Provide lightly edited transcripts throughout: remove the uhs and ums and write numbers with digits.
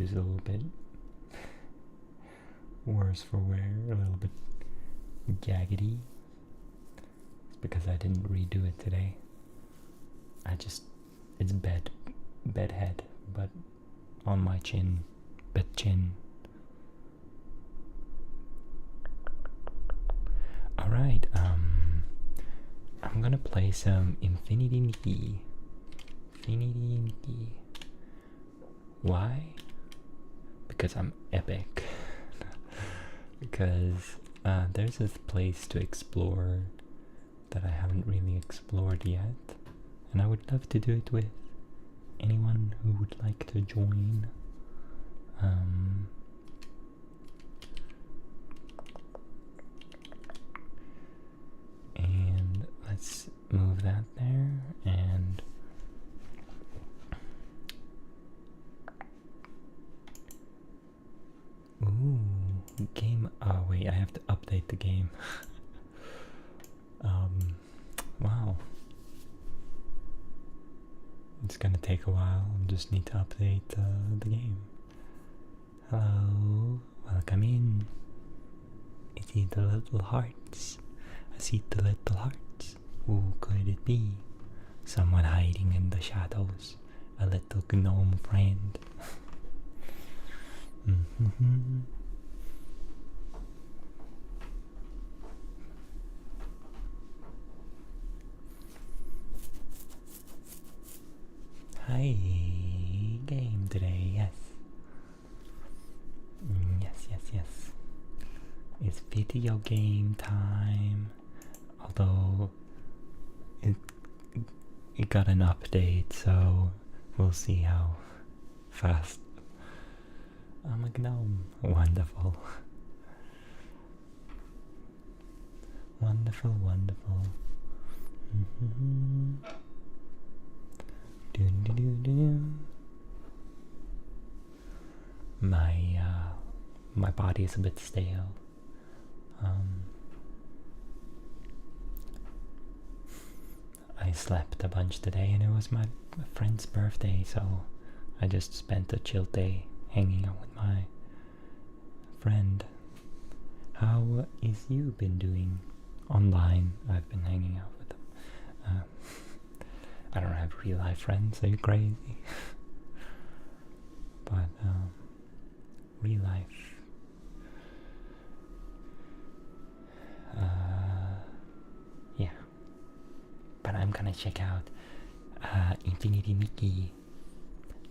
is a little bit worse for wear, a little bit jaggedy. It's because I didn't redo it today. It's bed head, but on my chin, bed chin. Alright, I'm gonna play some Infinity Nikki. Infinity Nikki. Why? Because I'm epic. Because there's this place to explore that I haven't really explored yet, and I would love to do it with anyone who would like to join. And let's move that there, and ooh, game. Oh wait, I have to update the game. Wow. It's gonna take a while. I just need to update the game. Hello, welcome in. I see the little hearts. I see the little hearts. Who could it be? Someone hiding in the shadows. A little gnome friend. Hi, game today, yes. Yes. It's video game time. Although it got an update, so we'll see how fast. I'm a gnome. Wonderful. Wonderful. My body is a bit stale. I slept a bunch today, and it was my friend's birthday, so I just spent a chill day hanging out with my friend. How is you been doing online? I've been hanging out with them. I don't have real life friends. Are you crazy? But real life. Yeah. But I'm gonna check out Infinity Nikki.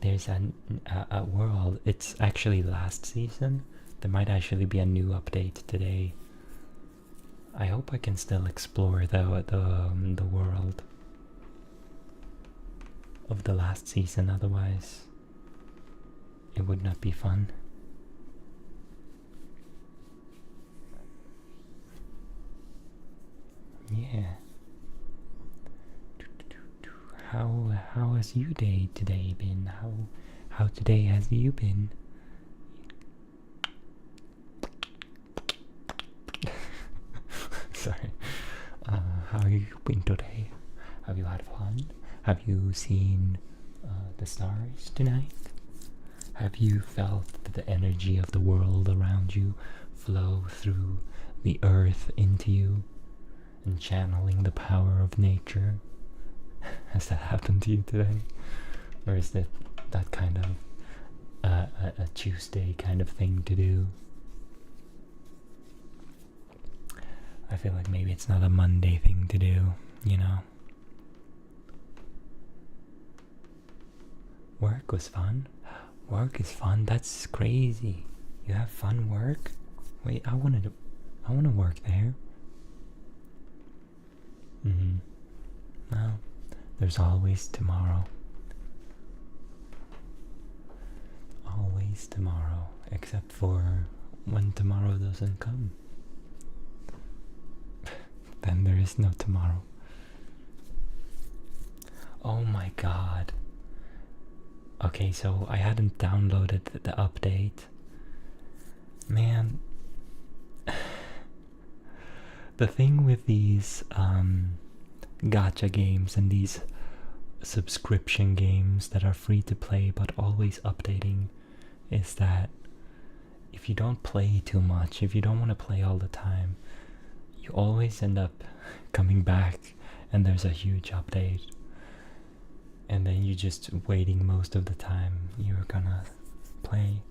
There's a world. It's actually last season. There might actually be a new update today. I hope I can still explore the world of the last season, otherwise it would not be fun. Yeah. How has you today been? How today has you been? Sorry. How have you been today? Have you had fun? Have you seen the stars tonight? Have you felt the energy of the world around you flow through the earth into you and channeling the power of nature? Has that happened to you today? Or is that kind of a Tuesday kind of thing to do? I feel like maybe it's not a Monday thing to do, you know? Work was fun? Work is fun? That's crazy. You have fun work? Wait, I wanna work there. Well, there's always tomorrow. Always tomorrow, except for when tomorrow doesn't come. Then there is no tomorrow. Oh my god. Okay, so I hadn't downloaded the update. Man. The thing with these gacha games and these subscription games that are free to play but always updating is that if you don't play too much, if you don't want to play all the time, you always end up coming back and there's a huge update. And then you're just waiting most of the time you're gonna play.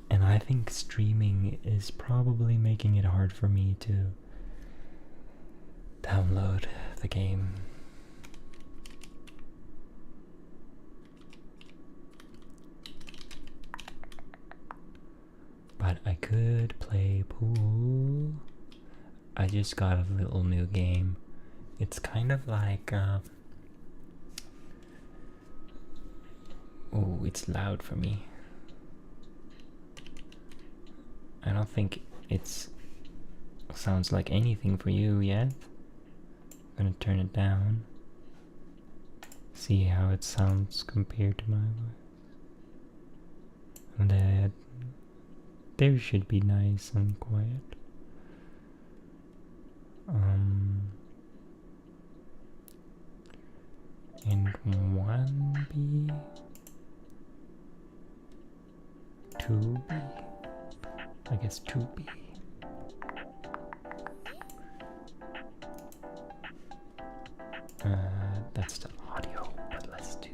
And I think streaming is probably making it hard for me to download the game. But I could play pool. I just got a little new game. It's kind of like oh, it's loud for me. I don't think it's sounds like anything for you yet. I'm gonna turn it down. See how it sounds compared to my voice. And that there should be nice and quiet. And 1B, 2B, I guess 2B. That's the audio, but let's do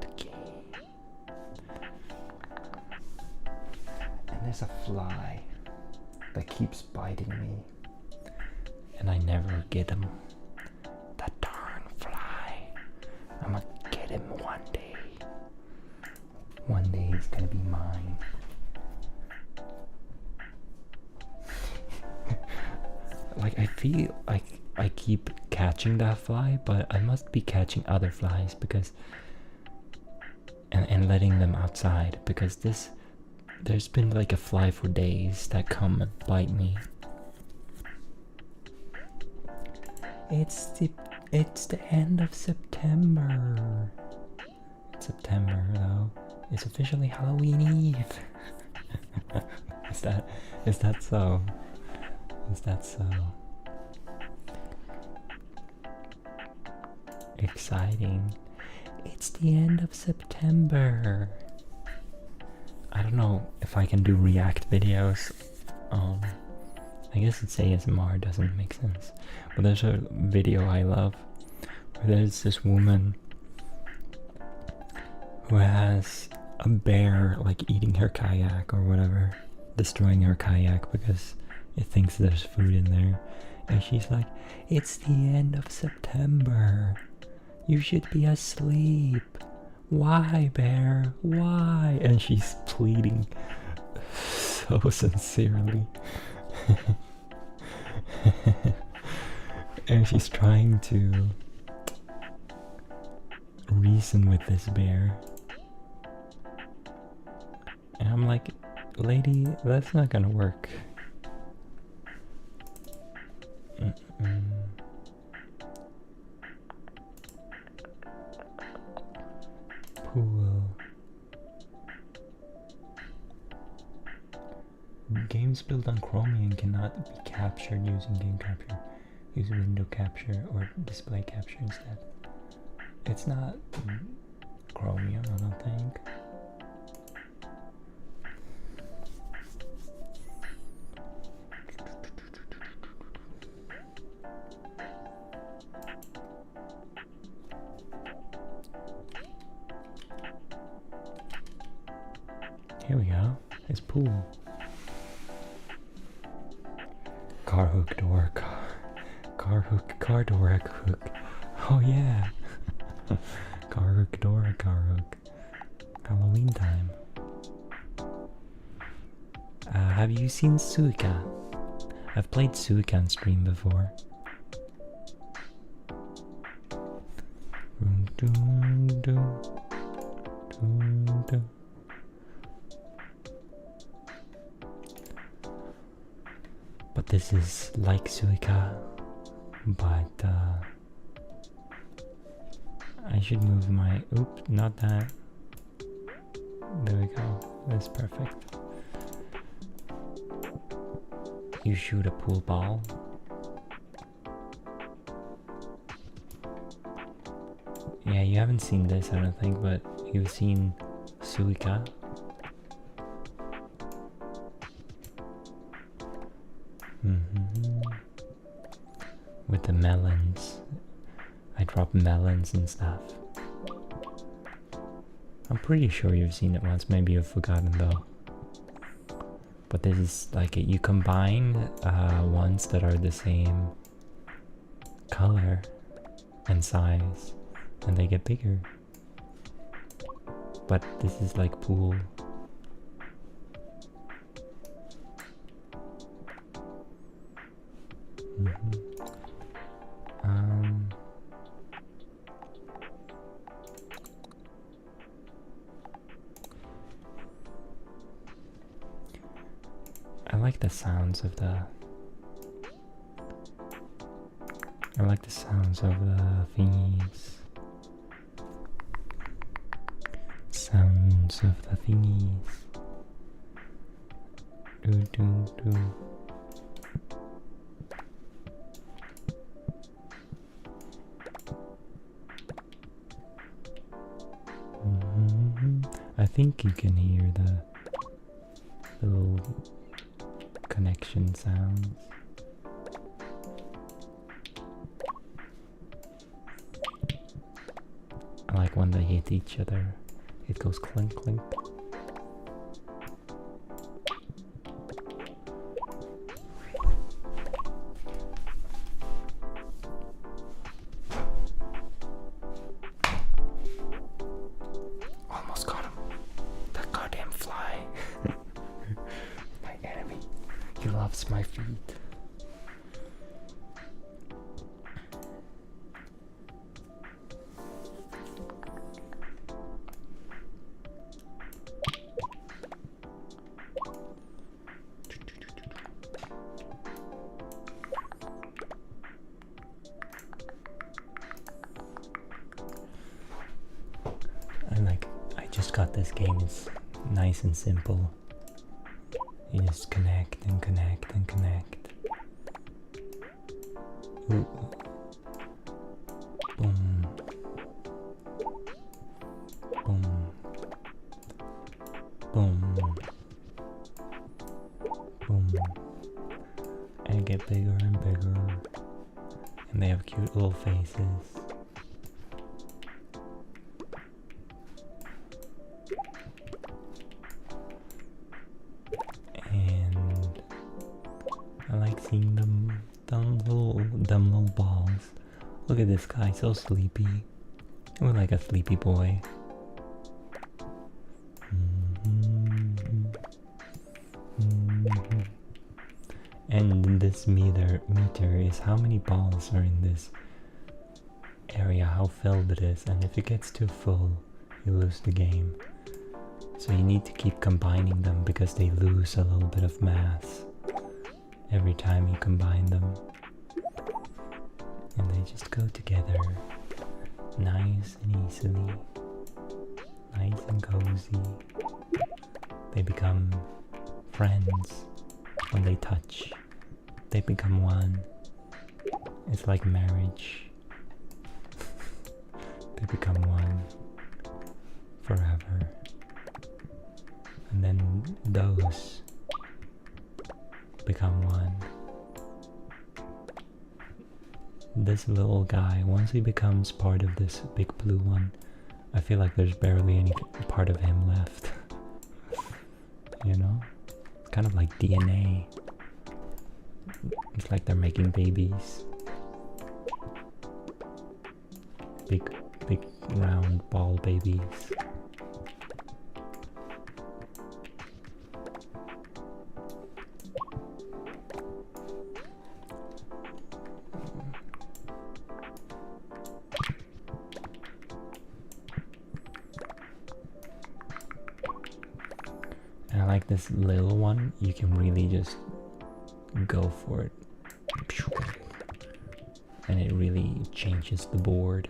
the game. And there's a fly that keeps biting me, and I never get him. That darn fly. I'm gonna get him one day. One day he's gonna be mine. Like, I feel like I keep catching that fly, but I must be catching other flies because and letting them outside, because there's been like a fly for days that come and bite me. It's the end of September. It's September though. It's officially Halloween Eve. Is that so? Is that so? Exciting. It's the end of September. I don't know if I can do react videos. I guess it's ASMR, doesn't make sense. But there's a video I love where there's this woman who has a bear like eating her kayak or whatever, destroying her kayak because it thinks there's food in there. And she's like, it's the end of September. You should be asleep. Why, bear? Why? And she's pleading so sincerely. And she's trying to reason with this bear. And I'm like, lady, that's not gonna work. Pool. Games built on Chromium cannot be captured using game capture. Use window capture or display capture instead. It's not Chromium, I don't think. Here we go. It's pool. Car hook door. Car hook. Car door hook. Oh yeah. Car hook door. Car hook. Halloween time. Have you seen Suika? I've played Suika on stream before. But this is like Suika, but I should move my, oops, not that. There we go, that's perfect. You shoot a pool ball. Yeah, you haven't seen this, I don't think, but you've seen Suika? With the melons. I drop melons and stuff. I'm pretty sure you've seen it once, maybe you've forgotten though. But this is like you combine ones that are the same color and size, and they get bigger. But this is like pool. I like the sounds of the thingies. Sounds of the thingies. Do do do. I think you can hear the little connection sounds. I like when they hit each other. It goes clink clink. Almost got him. That goddamn fly. My enemy. He loves my feet. I just got this game. It's nice and simple. You just connect and connect and connect. Ooh. Boom. Boom. Boom. Boom. And get bigger and bigger. And they have cute little faces. I like seeing them little balls. Look at this guy, so sleepy. Look like a sleepy boy. And this meter is how many balls are in this area, how filled it is, and if it gets too full, you lose the game. So you need to keep combining them because they lose a little bit of mass every time you combine them, and they just go together nice and easily, nice and cozy. They become friends when they touch. They become one. It's like marriage. They become one forever, and then those become one. This little guy, once he becomes part of this big blue one, I feel like there's barely any part of him left. You know? It's kind of like DNA. It's like they're making babies. Big round ball babies. And I like this little one, you can really just go for it. And it really changes the board.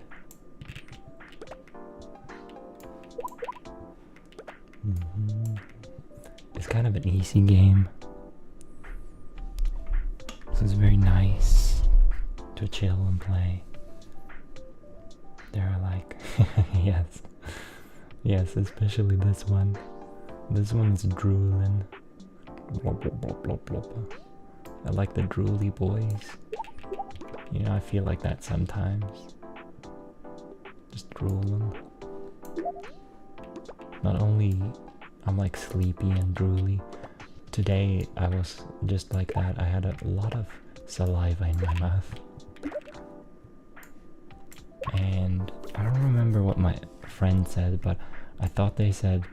It's kind of an easy game. So it's very nice to chill and play. There are like, yes, Yes, especially this one. This one's drooling. Blop, blop, blop, blop, blop. I like the drooly boys. You know, I feel like that sometimes. Just drooling. Not only I'm like sleepy and drooly. Today I was just like that. I had a lot of saliva in my mouth. And I don't remember what my friend said, but I thought they said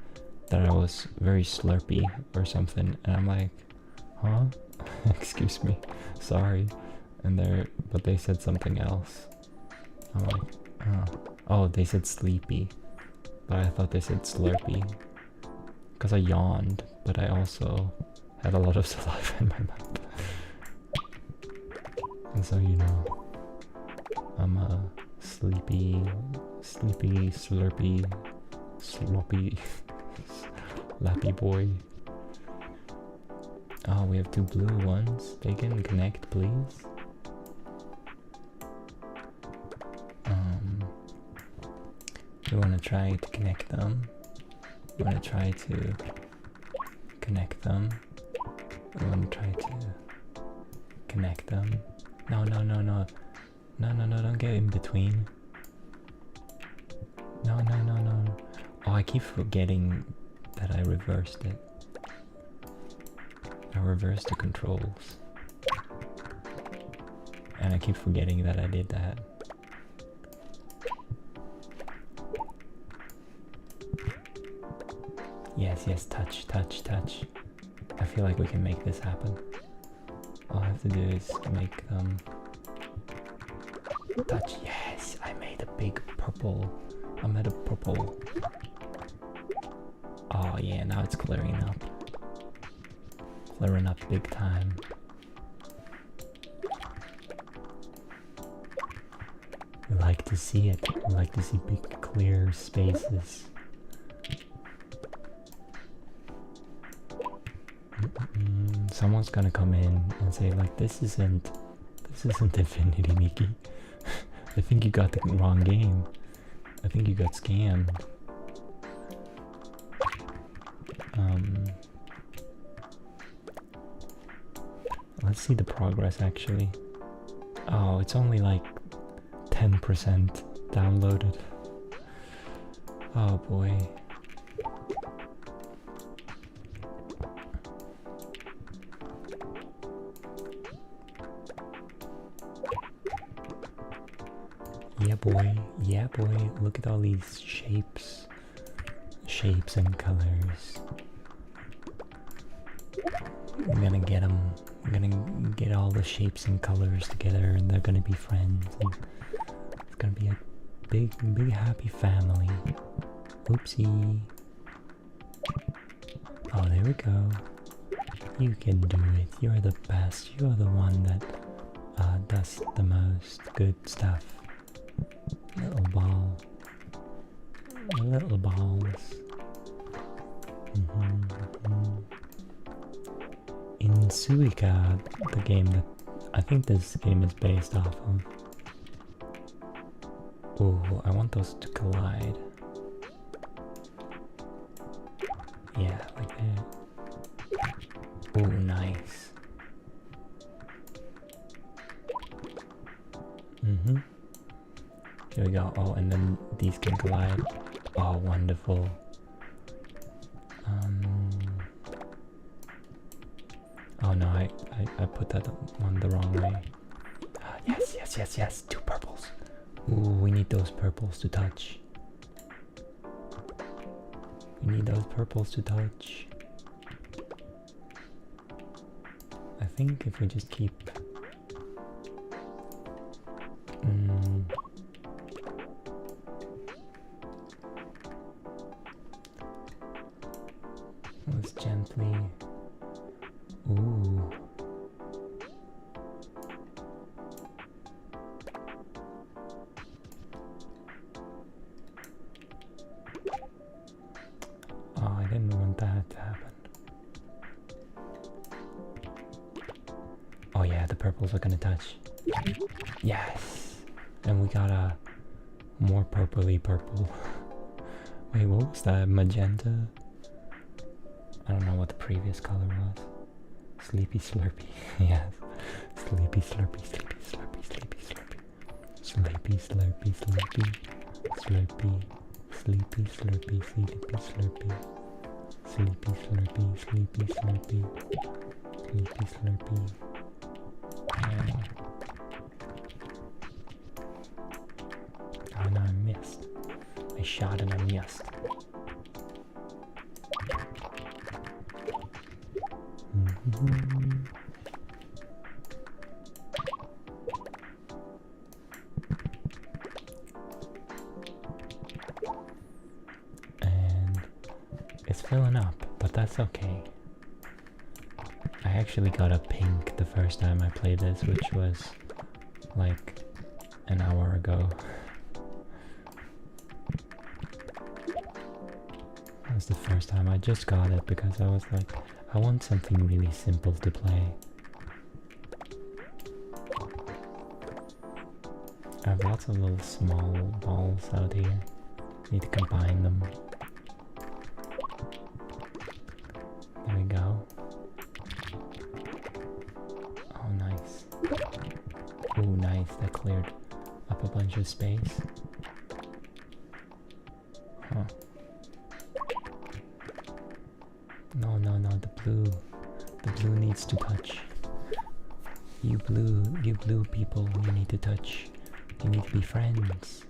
that I was very slurpy or something, and I'm like, huh? Excuse me, sorry. But they said something else. I'm like, oh, they said sleepy, but I thought they said slurpy, because I yawned, but I also had a lot of saliva in my mouth. And so, you know, I'm a sleepy, slurpy, sloppy, lappy boy. Oh, we have two blue ones. They can connect, please. We want to try to connect them. We want to try to connect them. We want to try to connect them. No, no, no, no. No, no, no, don't get in between. No, no, no, no. Oh, I keep forgetting that I reversed it. I reversed the controls. And I keep forgetting that I did that. Yes, yes, touch, touch, touch. I feel like we can make this happen. All I have to do is make them touch. Yes, I made a big purple. I made a purple. Oh yeah, now it's clearing up. Clearing up big time. We like to see it. We like to see big clear spaces. Someone's gonna come in and say like, this isn't Infinity Nikki. I think you got the wrong game. I think you got scammed. Let's see the progress actually. Oh, it's only like 10% downloaded. Oh boy. Yeah boy, look at all these shapes and colors. I'm gonna get them, I'm gonna get all the shapes and colors together and they're gonna be friends and it's gonna be a big happy family. Oopsie. Oh, there we go. You can do it, you're the best, you're the one that does the most good stuff. Little ball. Little balls. In Suika, the game that I think this game is based off of. Ooh, I want those to collide. Yeah, like that. Ooh, nice. Here we go. Oh, and then these can collide. Oh, wonderful. Oh no, I put that one the wrong way. Yes. 2 purples. Ooh, we need those purples to touch. We need those purples to touch. I think if we just keep... Let's gently... Ooh. Oh, I didn't want that to happen. Oh yeah, the purples are gonna touch. Yes! And we got a more purpley purple. Wait, what was that? Magenta? I don't know what the previous color was. Sleepy Slurpy. Yes. Sleepy Slurpy, Sleepy Slurpy, Sleepy Slurpy. Sleepy Slurpy, Sleepy. Slurpy. Sleepy Slurpy, Sleepy Slurpy. Sleepy Slurpy, Sleepy Slurpy. Sleepy Slurpy. Oh no, I missed. I shot and I missed. And it's filling up, but that's okay. I actually got a pink the first time I played this, which was like an hour ago. That was the first time. I just got it because I was like, I want something really simple to play. I have lots of little small balls out here. Need to combine them. There we go. Oh, nice. Oh, nice. That cleared up a bunch of space. Huh. No, no, no, the blue needs to touch. You blue people, you need to touch. You need to be friends.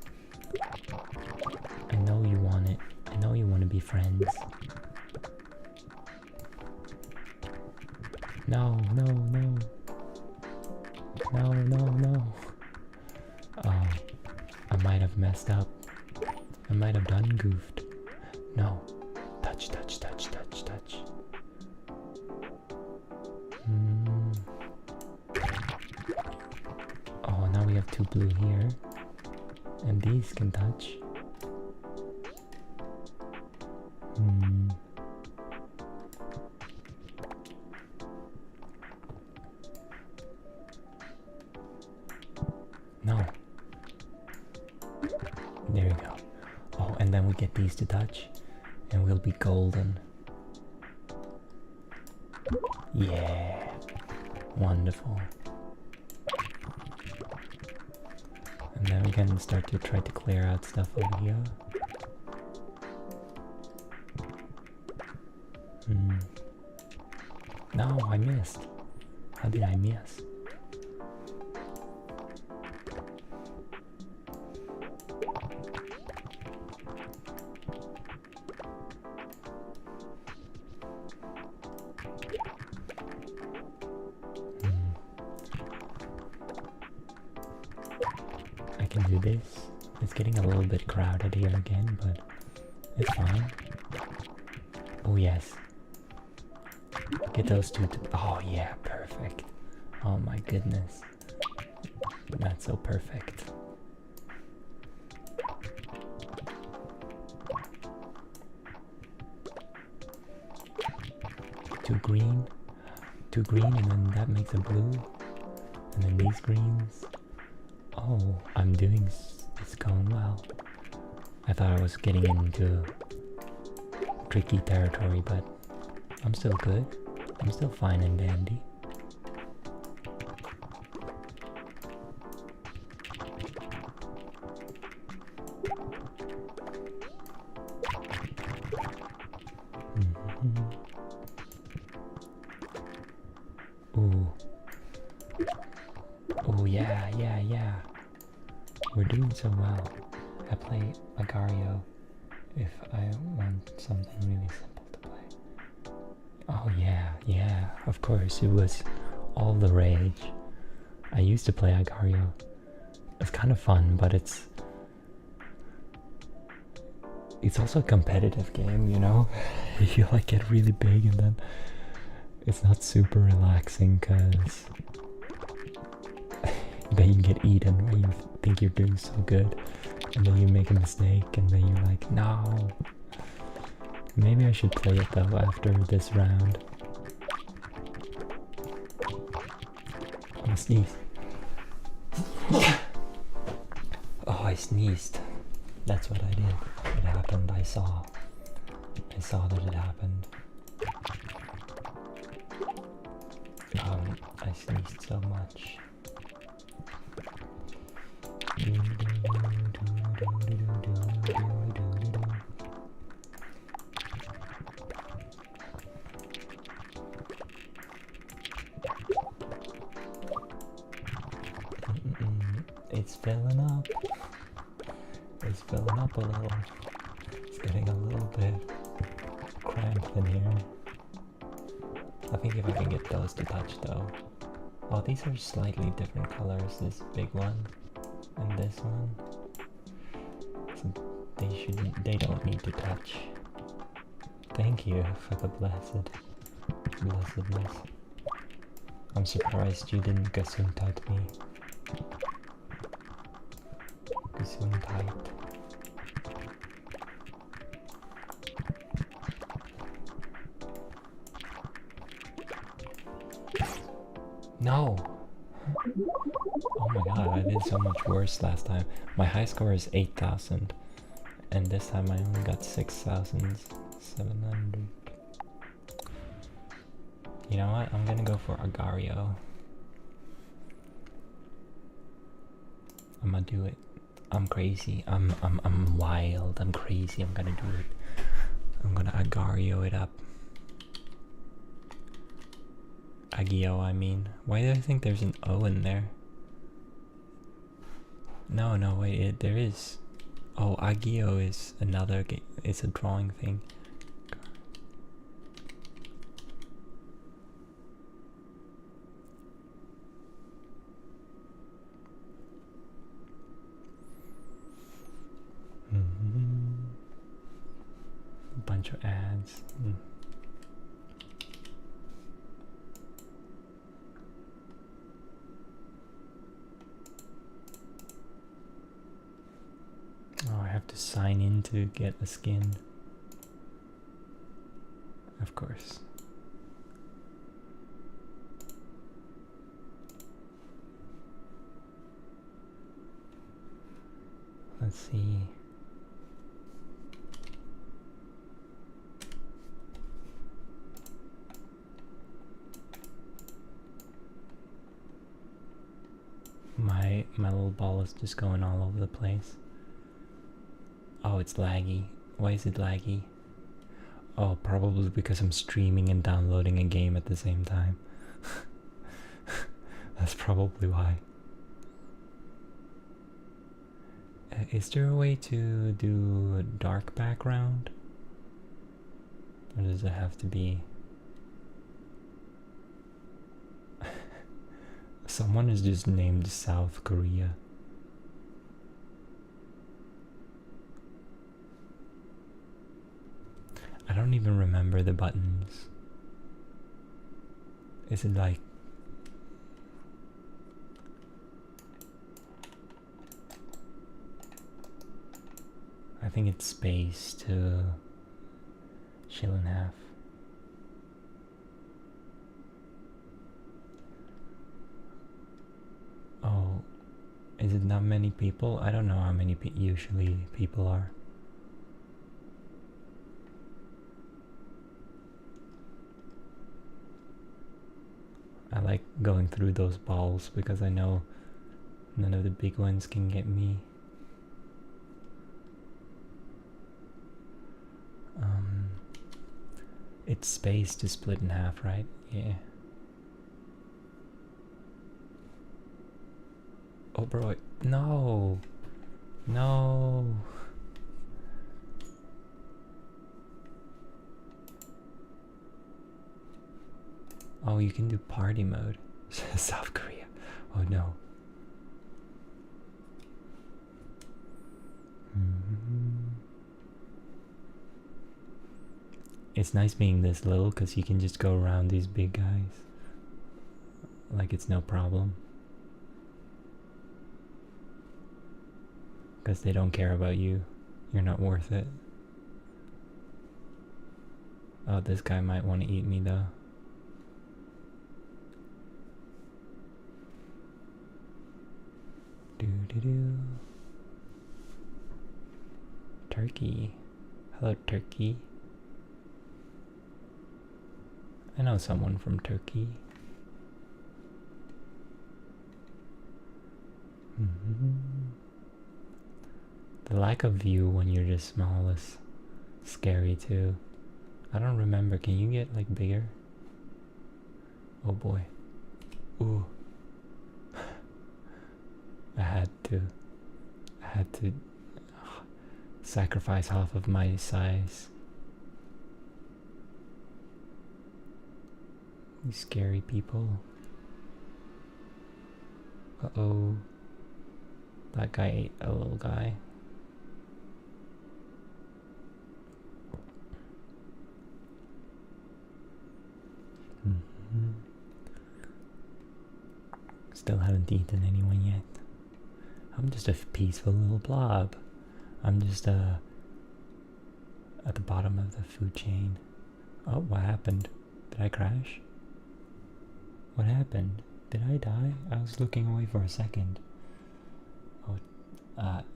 I know you want it. I know you want to be friends. No, no, no. No, no, no. Oh, I might have messed up. I might have done goofed. No. Touch, touch, touch, touch, touch. Oh, now we have two blue here. And these can touch. No. There we go. Oh, and then we get these to touch. And we'll be golden. Yeah. Wonderful. And then we can start to try to clear out stuff over here. No, I missed. How did I miss? I can do this. It's getting a little bit crowded here again, but it's fine. Oh yes. Get those two to... Oh yeah, perfect. Oh my goodness. That's so perfect. Two green, and then that makes a blue. And then these greens. Oh, it's going well. I thought I was getting into tricky territory, but I'm still good. I'm still fine and dandy. Ooh. Oh yeah, yeah, yeah. We're doing so well. I play Agario if I want something really simple to play. Oh yeah, yeah, of course, it was all the rage. I used to play Agario. It's kind of fun, but it's also a competitive game, you know? You like get really big and then it's not super relaxing because then you get eaten when you think you're doing so good and then you make a mistake and then you're like, no. Maybe I should play it though after this round. I'm gonna sneeze. Oh, I sneezed. That's what I did. It happened, I saw that it happened. I sneezed so much. It's filling up. It's filling up a little. It's getting a little bit cramped in here. I think if I can get those to touch though. Oh, these are slightly different colors. This big one and this one. So they don't need to touch. Thank you for the blessedness. I'm surprised you didn't gesundheit me. Gesundheit. No! Oh my god, I did so much worse last time. My high score is 8,000. And this time I only got 6,700. You know what? I'm gonna go for Agario. I'm gonna do it. I'm crazy. I'm wild. I'm crazy. I'm gonna do it. I'm gonna Agario it up. Agio, I mean. Why do I think there's an O in there? No, wait, there is. Oh, Agio is another game. It's a drawing thing. A bunch of ads. Oh, I have to sign in to get a skin. Of course. Let's see. My little ball is just going all over the place. Oh, it's laggy. Why is it laggy? Oh, probably because I'm streaming and downloading a game at the same time. That's probably why. Is there a way to do a dark background? Or does it have to be... Someone is just named South Korea. I don't even remember the buttons. Is it like... I think it's space to chill in half. Oh, is it not many people? I don't know how many usually people are. I like going through those balls because I know none of the big ones can get me. It's space to split in half, right? Yeah. Oh, bro, no! No! Oh, you can do party mode. South Korea. Oh no. It's nice being this little because you can just go around these big guys. Like it's no problem. Because they don't care about you. You're not worth it. Oh, this guy might want to eat me though. Turkey. Hello, Turkey. I know someone from Turkey. The lack of view when you're this small is scary too. I don't remember. Can you get like bigger? Oh boy. Ooh. I had to sacrifice half of my size. These scary people. Uh-oh. That guy ate a little guy. Still haven't eaten anyone yet. I'm just a peaceful little blob. I'm just at the bottom of the food chain. Oh, what happened? Did I crash? What happened? Did I die? I was looking away for a second. Oh,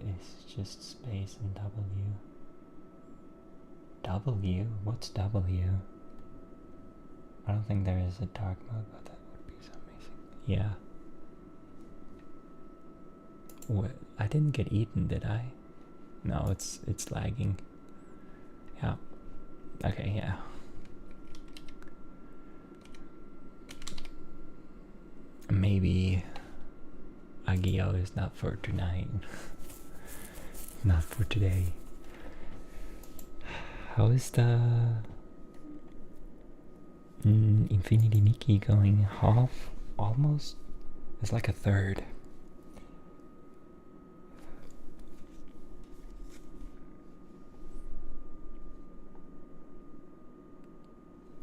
it's just space and W. W? What's W? I don't think there is a dark mode, but that would be so amazing. Yeah. What? I didn't get eaten, did I? No, it's lagging. Yeah. Okay, yeah. Maybe Agio is not for tonight. Not for today. How is the Infinity Nikki going? Half? Almost? It's like a third.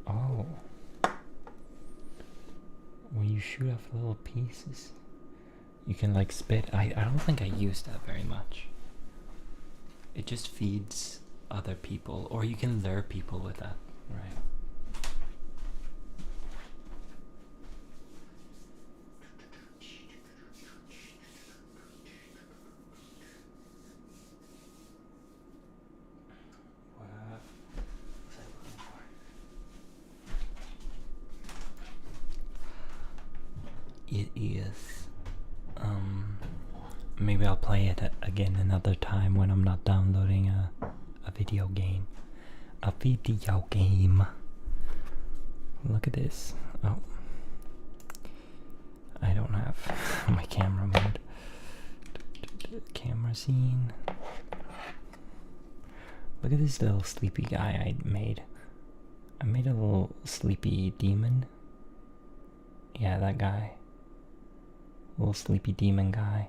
Oh. When you shoot off little pieces, you can like spit. I don't think I use that very much. It just feeds other people, or you can lure people with that, right? It is. Maybe I'll play it again another time when I'm not downloading a video game. A video game. Look at this. Oh. I don't have my camera mode. Camera scene. Look at this little sleepy guy I made. I made a little sleepy demon. Yeah, that guy. Little sleepy demon guy.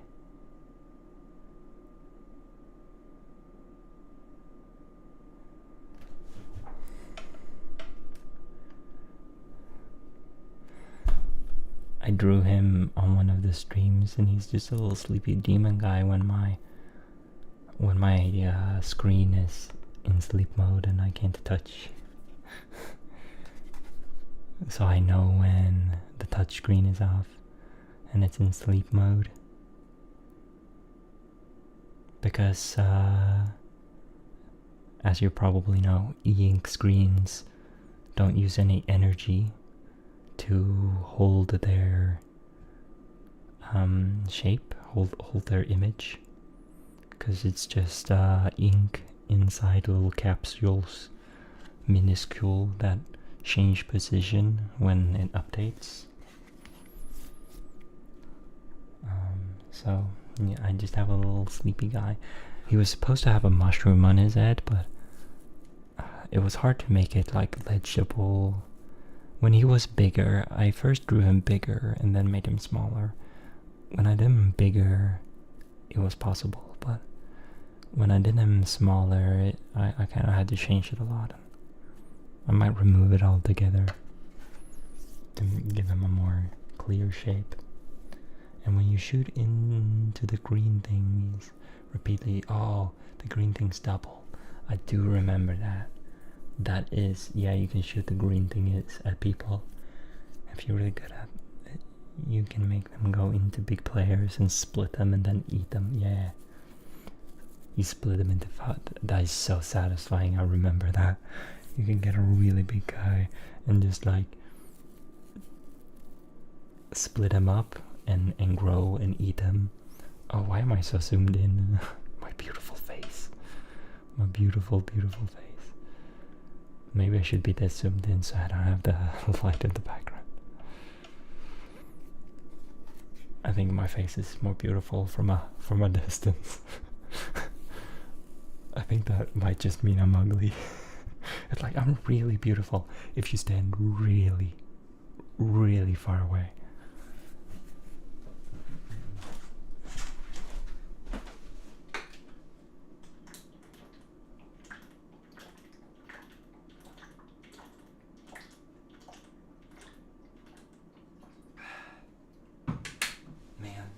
I drew him on one of the streams, and he's just a little sleepy demon guy when my screen is in sleep mode and I can't touch. So I know when the touch screen is off and it's in sleep mode, because as you probably know, e-ink screens don't use any energy to hold their shape, hold their image, because it's just ink inside little capsules, minuscule, that change position when it updates. So yeah, I just have a little sleepy guy. He was supposed to have a mushroom on his head, but it was hard to make it like legible. When he was bigger, I first drew him bigger and then made him smaller. When I did him bigger, it was possible, but when I did him smaller, I kind of had to change it a lot. I might remove it altogether to give him a more clear shape. And when you shoot into the green things repeatedly, oh, the green things double. I do remember that. That is, yeah, you can shoot the green things at people. If you're really good at it, you can make them go into big players and split them and then eat them, yeah. You split them into five. That is so satisfying. I remember that. You can get a really big guy and just like split them up and grow and eat them. Oh, why am I so zoomed in? My beautiful face. My beautiful, beautiful face. Maybe I should be this zoomed in so I don't have the light in the background. I think my face is more beautiful from a distance. I think that might just mean I'm ugly. It's like I'm really beautiful if you stand really, really far away. Man,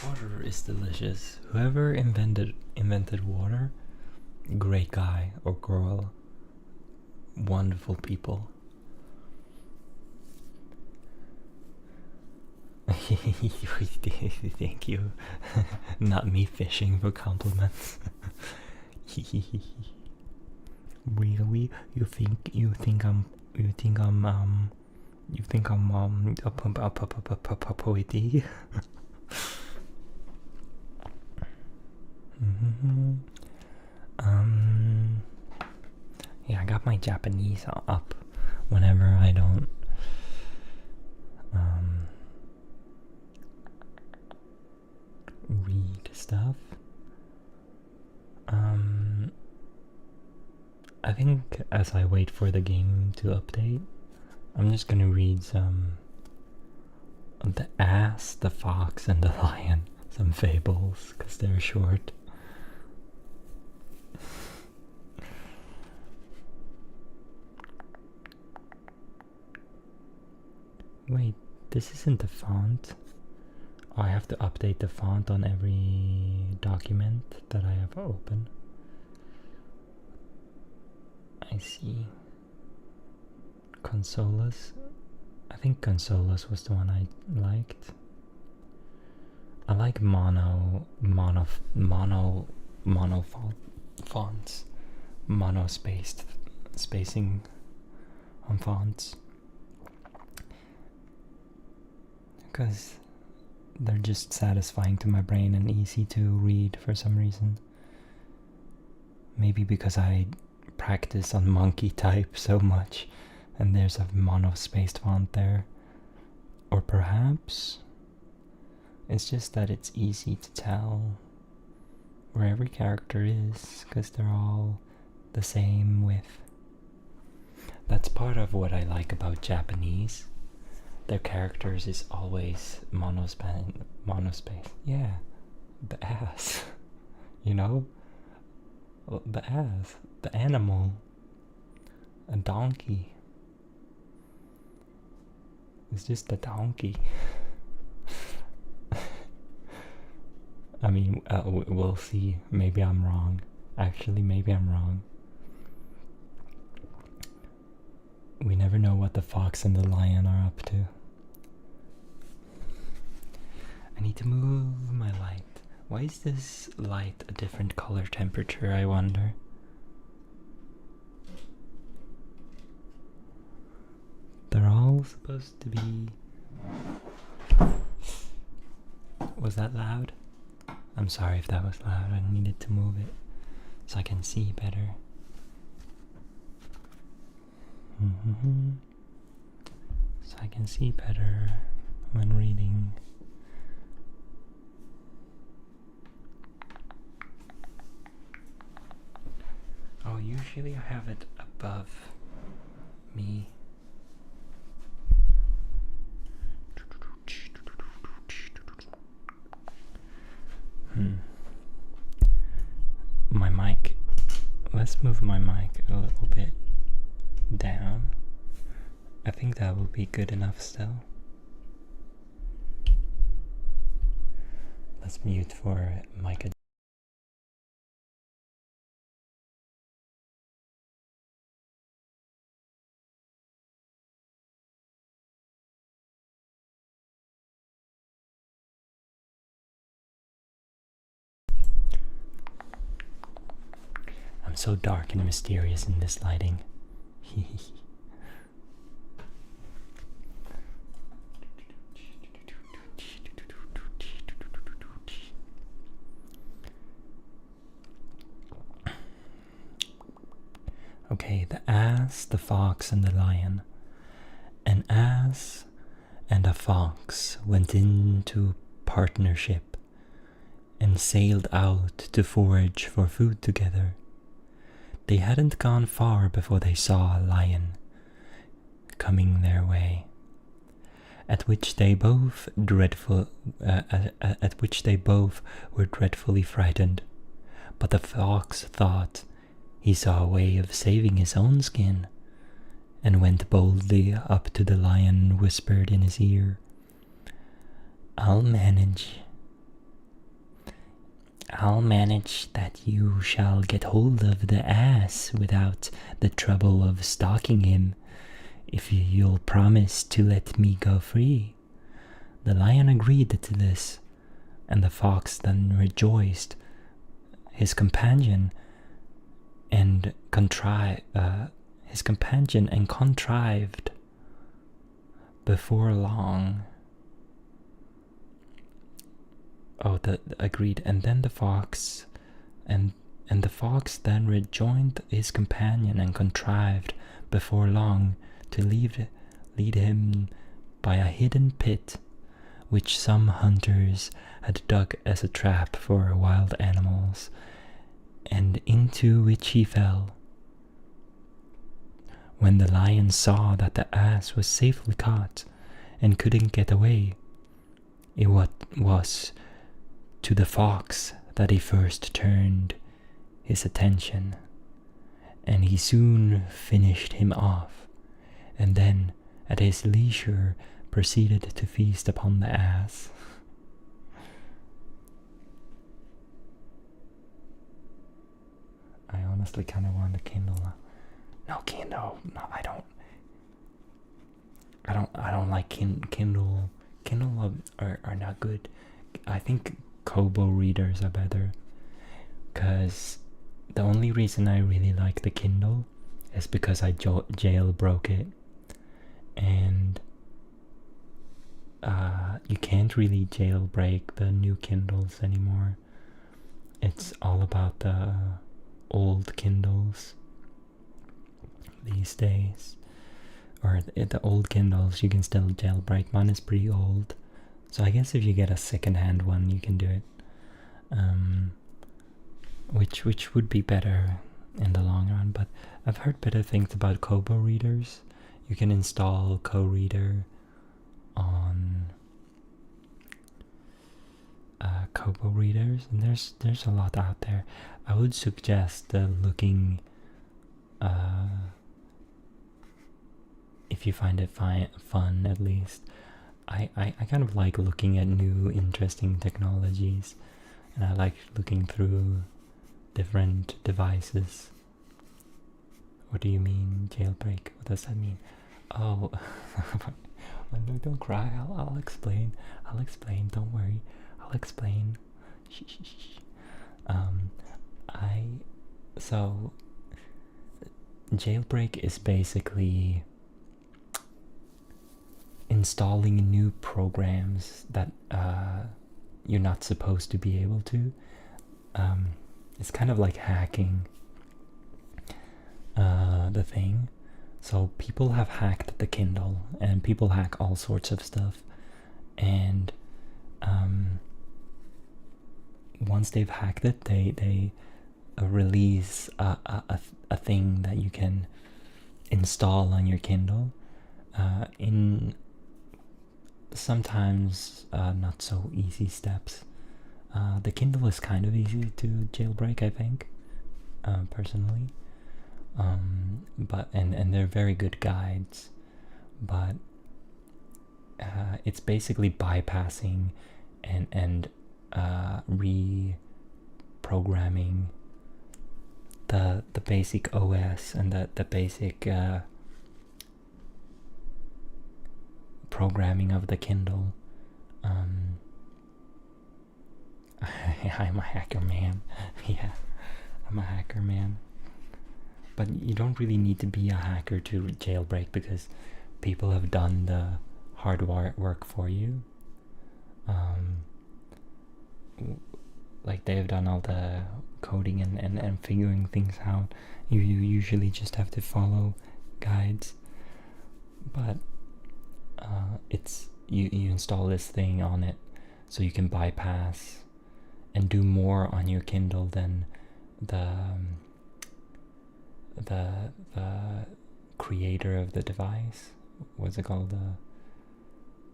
water is delicious. Whoever invented water, great guy or girl, wonderful people. Thank you. Not me fishing for compliments. Really? You think I'm a poety? Yeah, I got my Japanese up whenever I don't read stuff. I think as I wait for the game to update, I'm just gonna read some The Ass, the Fox, and the Lion, some fables, because they're short. Wait, this isn't the font. Oh, I have to update the font on every document that I have open. I see. Consolas. I think Consolas was the one I liked. I like mono fonts, mono spacing on fonts, because they're just satisfying to my brain and easy to read for some reason. Maybe because I practice on monkey type so much and there's a mono spaced font there, or perhaps it's just that it's easy to tell where every character is because they're all the same width. That's part of what I like about Japanese. Their characters is always monospace. Yeah, the ass. You know? The ass. The animal. A donkey. It's just a donkey. I mean, we'll see. Maybe I'm wrong. Actually, maybe I'm wrong. We never know what the fox and the lion are up to. I need to move my light. Why is this light a different color temperature, I wonder? They're all supposed to be... Was that loud? I'm sorry if that was loud. I needed to move it so I can see better. So I can see better when reading. Oh, usually I have it above me. My mic. Let's move my mic a little bit down. I think that will be good enough still. Let's mute for mic. so dark and mysterious in this lighting. Okay, the ass, the fox, and the lion. An ass and a fox went into partnership and sailed out to forage for food together. They hadn't gone far before they saw a lion coming their way, at which they both were dreadfully frightened. But the fox thought he saw a way of saving his own skin, and went boldly up to the lion and whispered in his ear, I'll manage that you shall get hold of the ass without the trouble of stalking him, if you'll promise to let me go free." The lion agreed to this, and the fox then rejoiced his companion and contrived before long. Agreed, and then the fox then rejoined his companion and contrived before long to lead him by a hidden pit which some hunters had dug as a trap for wild animals, and into which he fell. When the lion saw that the ass was safely caught and couldn't get away, it was to the fox that he first turned his attention, and he soon finished him off, and then at his leisure proceeded to feast upon the ass. I honestly kind of want a Kindle. No, I don't like Kindle. Kindle are not good. I think Kobo readers are better, because the only reason I really like the Kindle is because I jailbroke it, and you can't really jailbreak the new Kindles anymore. It's all about the old Kindles these days, or the old Kindles you can still jailbreak. Mine is pretty old, so I guess if you get a second-hand one you can do it, which would be better in the long run. But I've heard better things about Kobo readers. You can install Co-Reader on Kobo readers, and there's a lot out there. I would suggest looking, if you find it fun at least. I kind of like looking at new interesting technologies, and I like looking through different devices. What do you mean jailbreak? What does that mean? Oh, no, don't cry. I'll explain. Don't worry. I'll explain. Shh. So jailbreak is basically installing new programs that you're not supposed to be able to. It's kind of like hacking the thing. So people have hacked the Kindle, and people hack all sorts of stuff, and once they've hacked it, they release a thing that you can install on your Kindle in sometimes not so easy steps. The Kindle is kind of easy to jailbreak, I think, personally. But they're very good guides, but it's basically bypassing and reprogramming the basic OS and the basic programming of the Kindle. I'm a hacker man. Yeah, I'm a hacker man. But you don't really need to be a hacker to jailbreak, because people have done the hard work for you. Like they have done all the coding and figuring things out. You usually just have to follow guides. But it's you install this thing on it so you can bypass and do more on your Kindle than the creator of the device. What's it called?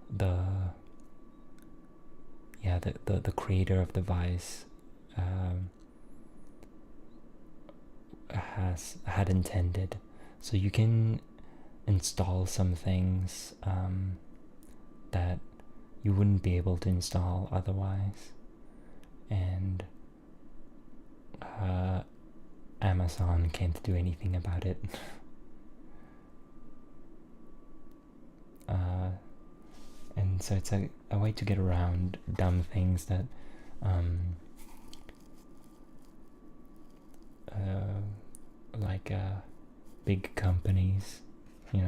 The creator of the device had intended. So you can install some things that you wouldn't be able to install otherwise, and Amazon can't do anything about it. And so it's a way to get around dumb things that big companies, they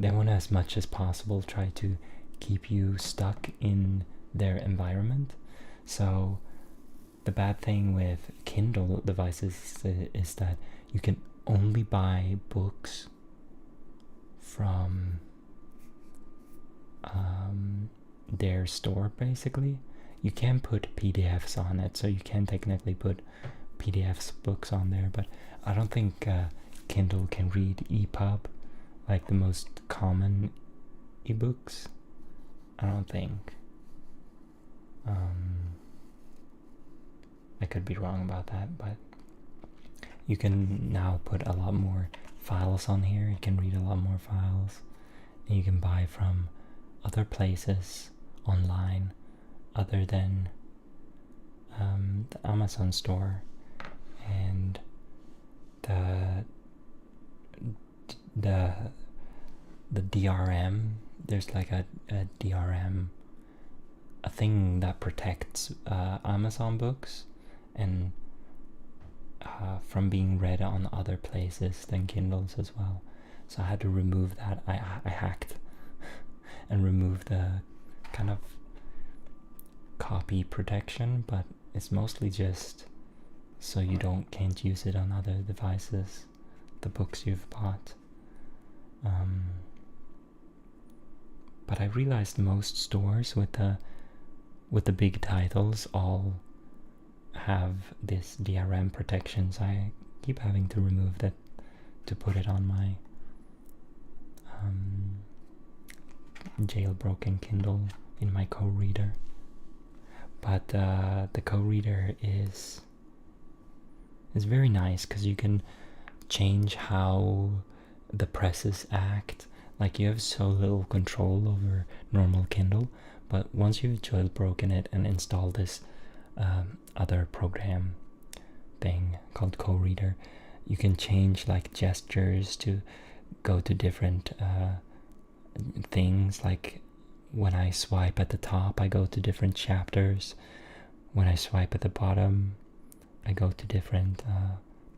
want to, as much as possible, try to keep you stuck in their environment. So the bad thing with Kindle devices is that you can only buy books from their store, basically. You can put PDFs on it, so you can technically put PDFs books on there, but I don't think Kindle can read EPUB, like the most common ebooks. I don't think. I could be wrong about that, but you can now put a lot more files on here. You can read a lot more files, and you can buy from other places online other than the Amazon store and the DRM. There's like a DRM, a thing that protects Amazon books and from being read on other places than Kindles as well. So I had to remove that. I hacked and removed the kind of copy protection, but it's mostly just so you can't use it on other devices, the books you've bought. But I realized most stores with the big titles all have this DRM protection, so I keep having to remove that to put it on my jailbroken Kindle in my co-reader. But the co-reader is very nice because you can change how the presses act. Like, you have so little control over normal Kindle, but once you've jailbroken it and installed this other program thing called co-reader, you can change like gestures to go to different things. Like when I swipe at the top, I go to different chapters. When I swipe at the bottom, I go to different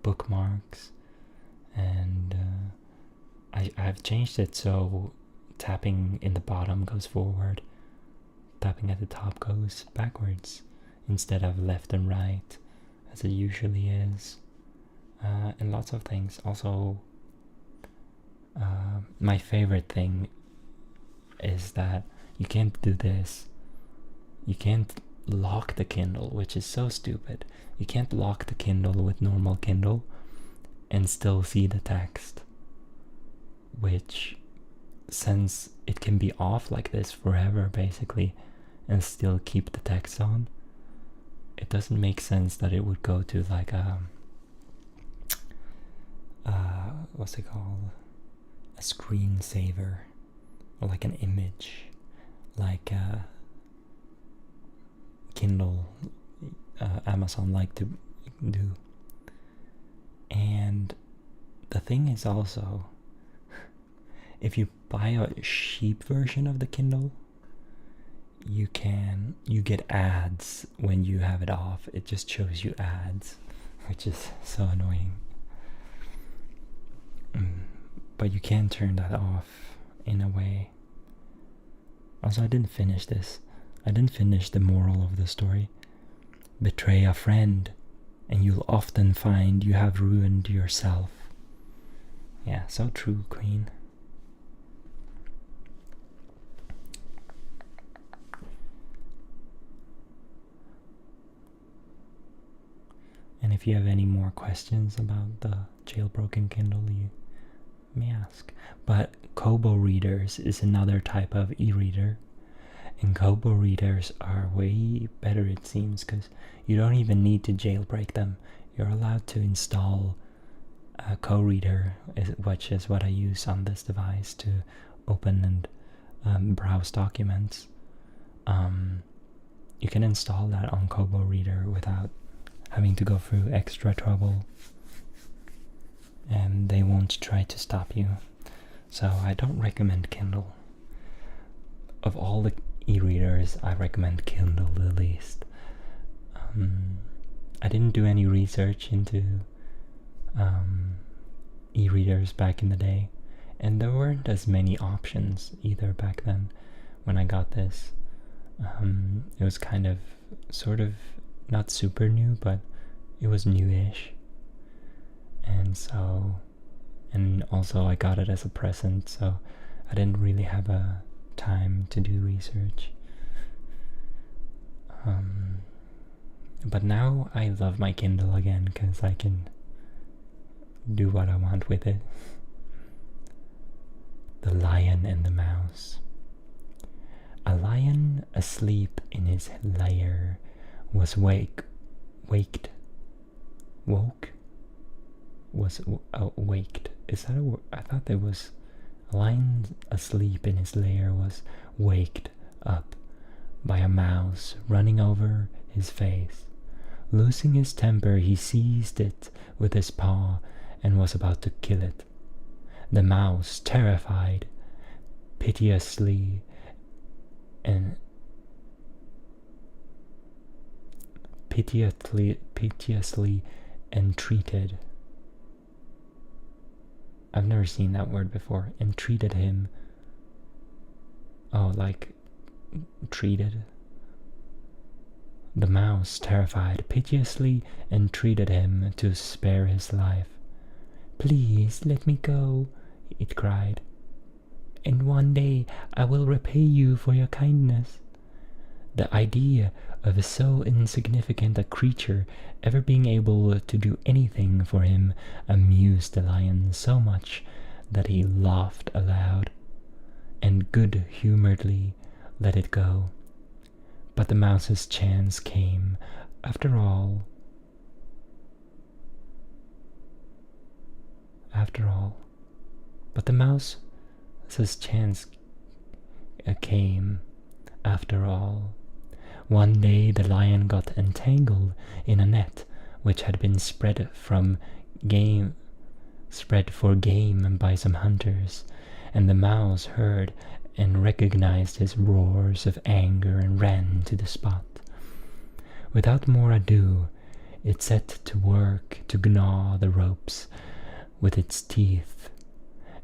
bookmarks. And I've changed it so tapping in the bottom goes forward, tapping at the top goes backwards, instead of left and right as it usually is, and lots of things. Also, my favorite thing is that you can't do this. You can't lock the Kindle, which is so stupid. You can't lock the Kindle with normal Kindle and still see the text, which, since it can be off like this forever basically and still keep the text on, it doesn't make sense that it would go to like a what's it called, a screensaver, or like an image, like Kindle, Amazon like to do. And the thing is also, if you buy a cheap version of the Kindle, you get ads when you have it off. It just shows you ads, which is so annoying. But you can turn that off in a way. Also, I didn't finish this. I didn't finish the moral of the story. Betray a friend, and you'll often find you have ruined yourself. Yeah, so true, Queen. And if you have any more questions about the jailbroken Kindle, you may ask. But Kobo readers is another type of e-reader. And Kobo readers are way better, it seems, because you don't even need to jailbreak them. You're allowed to install a co-reader, which is what I use on this device to open and browse documents. You can install that on Kobo Reader without having to go through extra trouble, and they won't try to stop you. So I don't recommend Kindle. Of all the e-readers, I recommend Kindle the least. I didn't do any research into e-readers back in the day, and there weren't as many options either back then when I got this. It was kind of, sort of, not super new, but it was newish. And also I got it as a present, so I didn't really have a time to do research. But now I love my Kindle again because I can do what I want with it. The Lion and the Mouse. A lion asleep in his lair was waked. Is that a word? I thought there was a lion asleep in his lair was waked up by a mouse running over his face. Losing his temper, he seized it with his paw and was about to kill it. The mouse, terrified, piteously entreated. I've never seen that word before. Entreated him. Oh, like treated. The mouse, terrified, piteously entreated him to spare his life. "Please let me go," it cried, "and one day I will repay you for your kindness." The idea of so insignificant a creature ever being able to do anything for him amused the lion so much that he laughed aloud, and good-humouredly let it go. But the mouse's chance came, after all. But the mouse's chance came, after all. One day the lion got entangled in a net which had been spread for game by some hunters, and the mouse heard and recognized his roars of anger and ran to the spot. Without more ado, it set to work to gnaw the ropes with its teeth,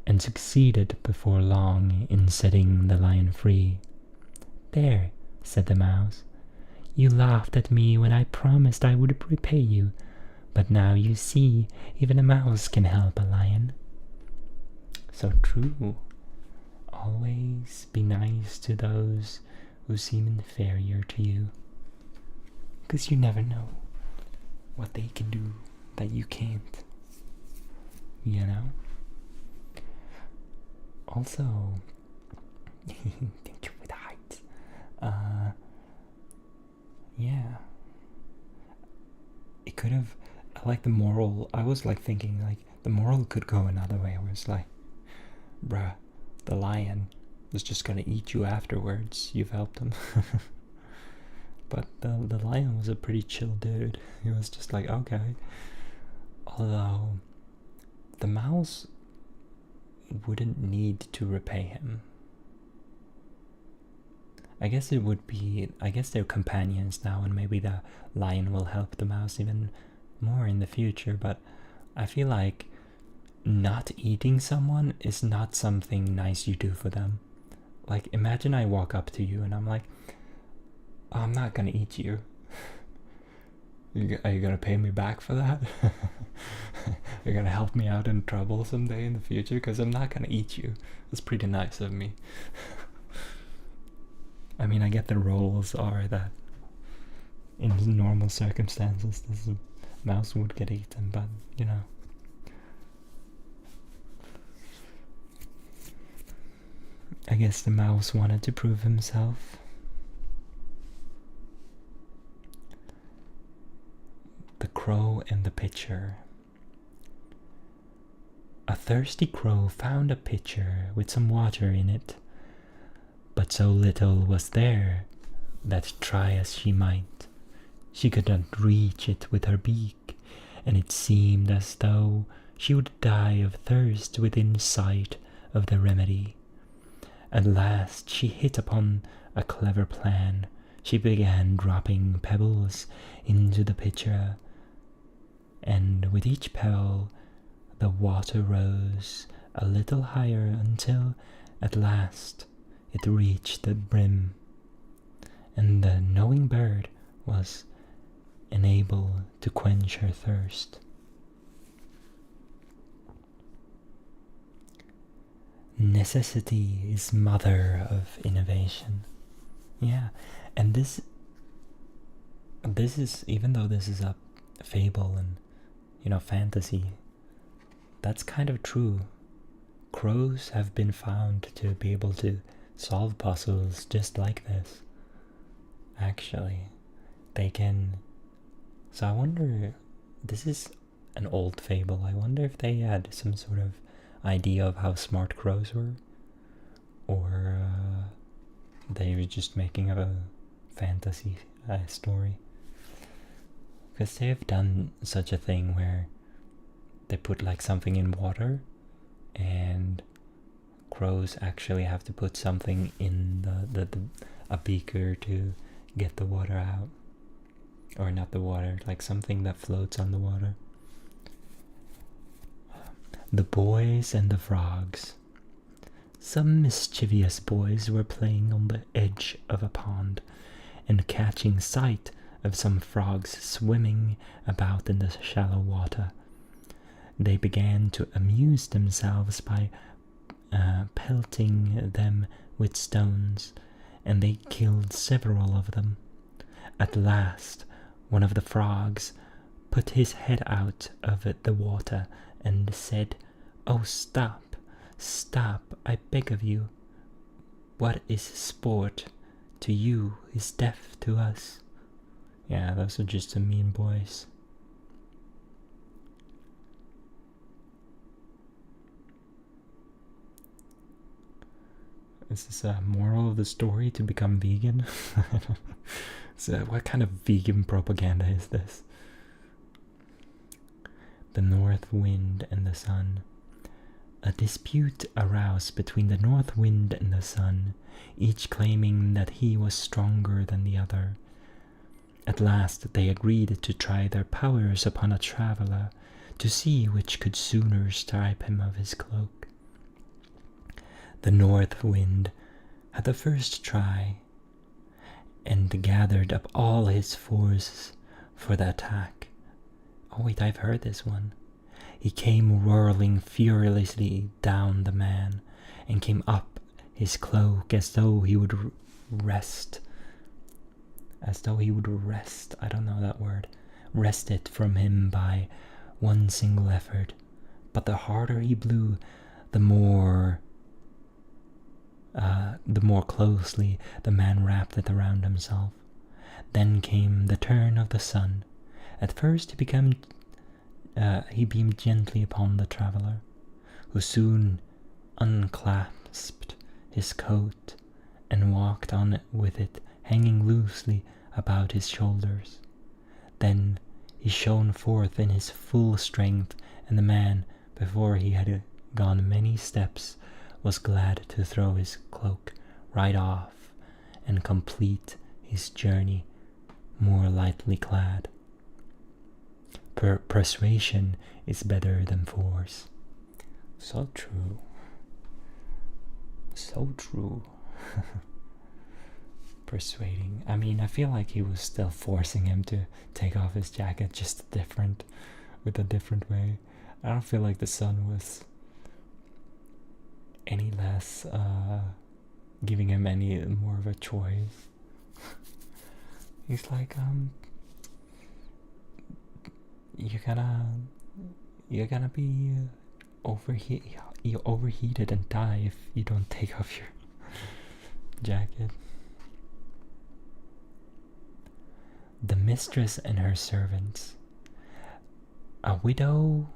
and succeeded before long in setting the lion free. "There," said the mouse, "you laughed at me when I promised I would repay you, but now you see, even a mouse can help a lion." So true. Always be nice to those who seem inferior to you, because you never know what they can do that you can't, you know? Also, thank you for the height. Yeah. It could have, I like the moral, I was like thinking like the moral could go another way, where it's like, bruh, the lion was just gonna eat you afterwards, you've helped him. But the lion was a pretty chill dude. He was just like, okay. Although the mouse wouldn't need to repay him. I guess they're companions now, and maybe the lion will help the mouse even more in the future, but I feel like not eating someone is not something nice you do for them. Like, imagine I walk up to you and I'm like, oh, I'm not gonna eat you. Are you gonna pay me back for that? You're gonna help me out in trouble someday in the future? Because I'm not gonna eat you. That's pretty nice of me. I mean, I get the rules are that in normal circumstances this mouse would get eaten, but you know. I guess the mouse wanted to prove himself. The Crow and the Pitcher. A thirsty crow found a pitcher with some water in it, but so little was there that, try as she might, she could not reach it with her beak, and it seemed as though she would die of thirst within sight of the remedy. At last she hit upon a clever plan. She began dropping pebbles into the pitcher, and with each pebble the water rose a little higher until at last it reached the brim, and the knowing bird was enabled to quench her thirst. Necessity is mother of innovation. Yeah, and this is, even though this is a fable and, you know, fantasy, that's kind of true. Crows have been found to be able to solve puzzles just like this. Actually, they can. So I wonder, this is an old fable. I wonder if they had some sort of idea of how smart crows were, or they were just making up a fantasy story. Because they have done such a thing where they put like something in water, and crows actually have to put something in a beaker to get the water out. Or not the water, like something that floats on the water. The Boys and the Frogs. Some mischievous boys were playing on the edge of a pond, and catching sight of some frogs swimming about in the shallow water, they began to amuse themselves by pelting them with stones, and they killed several of them. At last, one of the frogs put his head out of the water and said, "Oh, stop, stop, I beg of you. What is sport to you is death to us." Yeah, those are just some mean boys. Is this a moral of the story to become vegan? So what kind of vegan propaganda is this? The North Wind and the Sun. A dispute arose between the North Wind and the Sun, each claiming that he was stronger than the other. At last they agreed to try their powers upon a traveller, to see which could sooner strip him of his cloak. The North Wind had the first try, and gathered up all his forces for the attack. Oh wait, I've heard this one. He came whirling furiously down the man, and came up his cloak as though he would wrest. I don't know that word. Wrest it from him by one single effort. But the harder he blew, the more closely the man wrapped it around himself. Then came the turn of the sun. At first he beamed gently upon the traveller, who soon unclasped his coat and walked on with it hanging loosely about his shoulders. Then he shone forth in his full strength, and the man, before he had gone many steps, was glad to throw his cloak right off and complete his journey more lightly clad. Persuasion is better than force. So true. So true. Persuading. I mean, I feel like he was still forcing him to take off his jacket, just with a different way. I don't feel like the sun was any less giving him any more of a choice. He's like, you're gonna be overheated and die if you don't take off your jacket. The mistress and her servants. A widow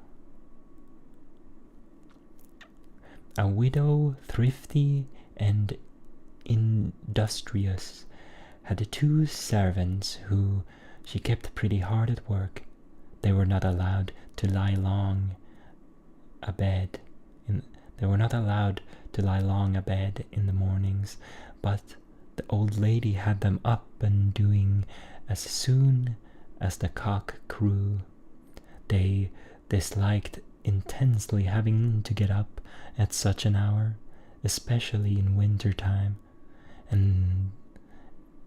thrifty and industrious had 2 servants who she kept pretty hard at work. They were not allowed to lie long abed in the mornings, but the old lady had them up and doing as soon as the cock crew. They disliked intensely having to get up at such an hour, especially in winter time, and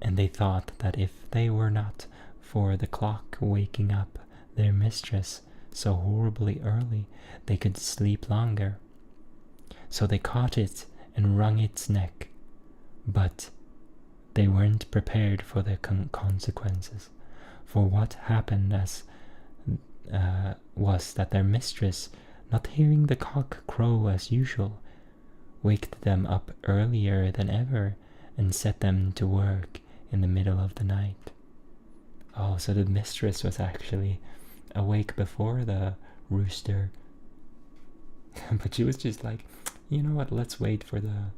they thought that if they were not for the clock waking up their mistress so horribly early, they could sleep longer. So they caught it and wrung its neck, but they weren't prepared for the consequences. For what happened was that their mistress, not hearing the cock crow as usual, waked them up earlier than ever and set them to work in the middle of the night. Oh, so the mistress was actually awake before the rooster. But she was just like, you know what, let's wait for the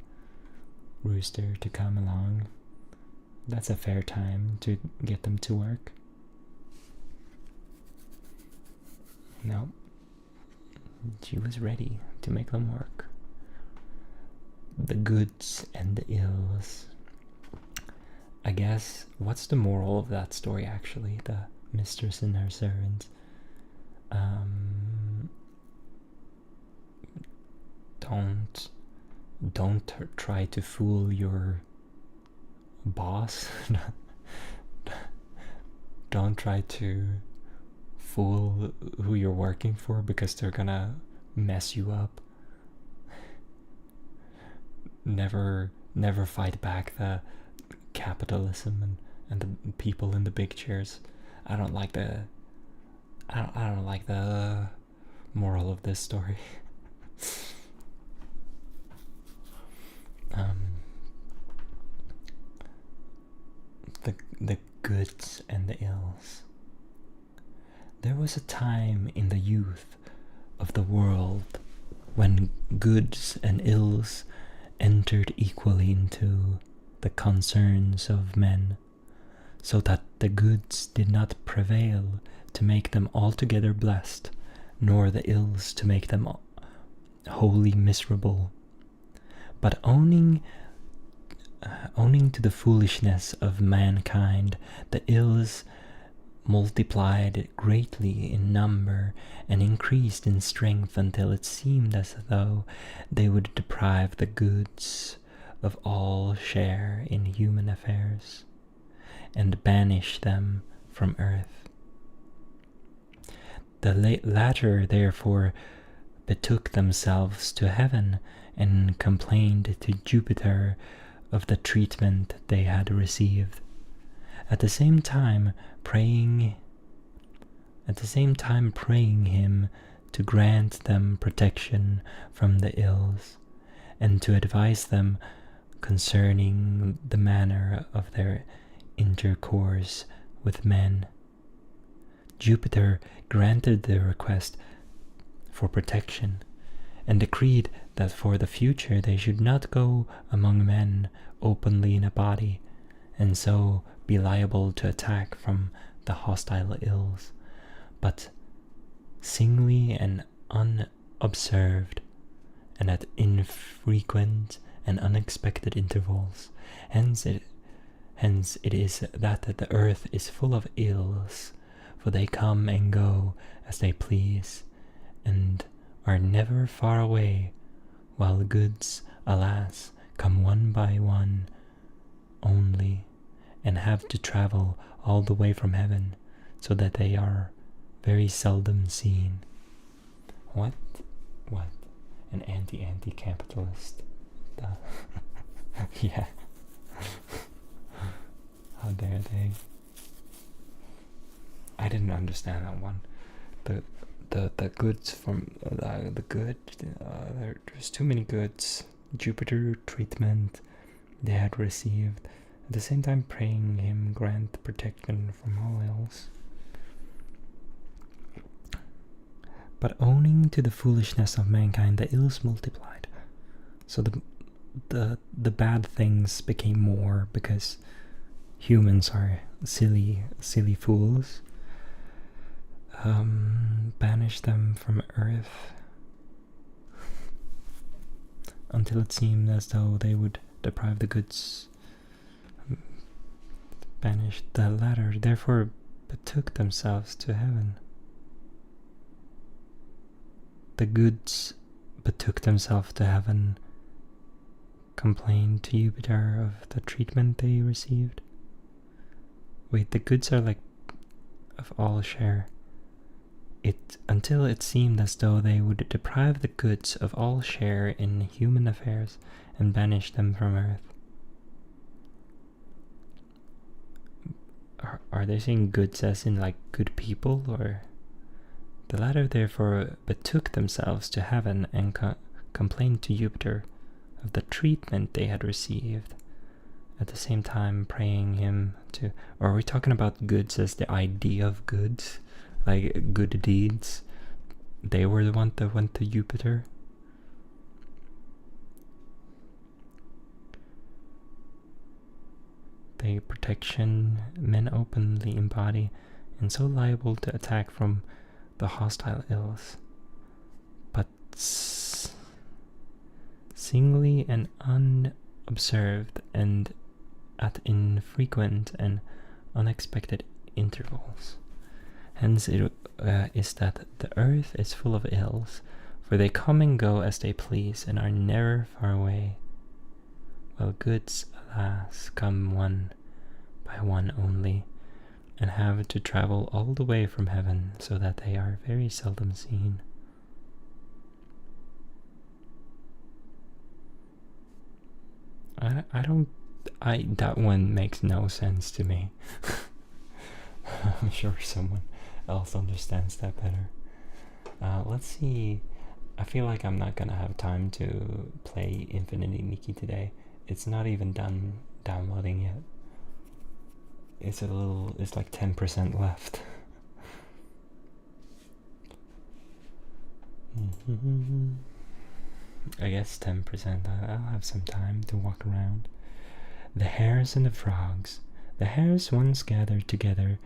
rooster to come along. That's a fair time to get them to work. No, she was ready to make them work. The goods and the ills. I guess, what's the moral of that story actually? The mistress and her servants. Don't try to fool your boss. Don't try to fool who you're working for, because they're gonna mess you up. Never fight back the capitalism and the people in the big chairs. I don't like the moral of this story. The goods and the ills. There was a time in the youth of the world when goods and ills entered equally into the concerns of men, so that the goods did not prevail to make them altogether blessed, nor the ills to make them wholly miserable. But owning to the foolishness of mankind, the ills multiplied greatly in number and increased in strength until it seemed as though they would deprive the goods of all share in human affairs and banish them from earth. The latter therefore betook themselves to heaven and complained to Jupiter of the treatment they had received, at the same time praying him to grant them protection from the ills, and to advise them concerning the manner of their intercourse with men. Jupiter granted their request for protection, and decreed that for the future they should not go among men openly in a body, and so be liable to attack from the hostile ills, but singly and unobserved, and at infrequent and unexpected intervals. Hence it is that the earth is full of ills, for they come and go as they please, and are never far away, while goods, alas, come one by one only, and have to travel all the way from heaven, so that they are very seldom seen. What? What? An anti-capitalist. Yeah. How dare they? I didn't understand that one. The goods from the good. There's too many goods. Jupiter treatment they had received. At the same time, praying him grant protection from all ills. But owing to the foolishness of mankind, the ills multiplied. So the bad things became more because humans are silly fools. Banish them from Earth until it seemed as though they would deprive the goods. Banished the latter, therefore betook themselves to heaven. The goods betook themselves to heaven, complained to Jupiter of the treatment they received. Wait, the goods are like of all share. Until it seemed as though they would deprive the goods of all share in human affairs and banish them from Earth. Are they saying goods as in like good people, or? The latter therefore betook themselves to heaven and complained to Jupiter of the treatment they had received, at the same time praying him to... Or are we talking about goods as the idea of goods? Like good deeds? They were the one that went to Jupiter? The protection men openly embody, and so liable to attack from the hostile ills, but singly and unobserved and at infrequent and unexpected intervals. Hence it is that the earth is full of ills, for they come and go as they please and are never far away, while goods, alas, come one by one only, and have to travel all the way from heaven, so that they are very seldom seen. That one makes no sense to me. I'm sure someone else understands that better. Let's see. I feel like I'm not gonna have time to play Infinity Nikki today. It's not even done downloading yet. It's like 10% left. I guess 10%. I'll have some time to walk around. The hares and the frogs. The hares once gathered together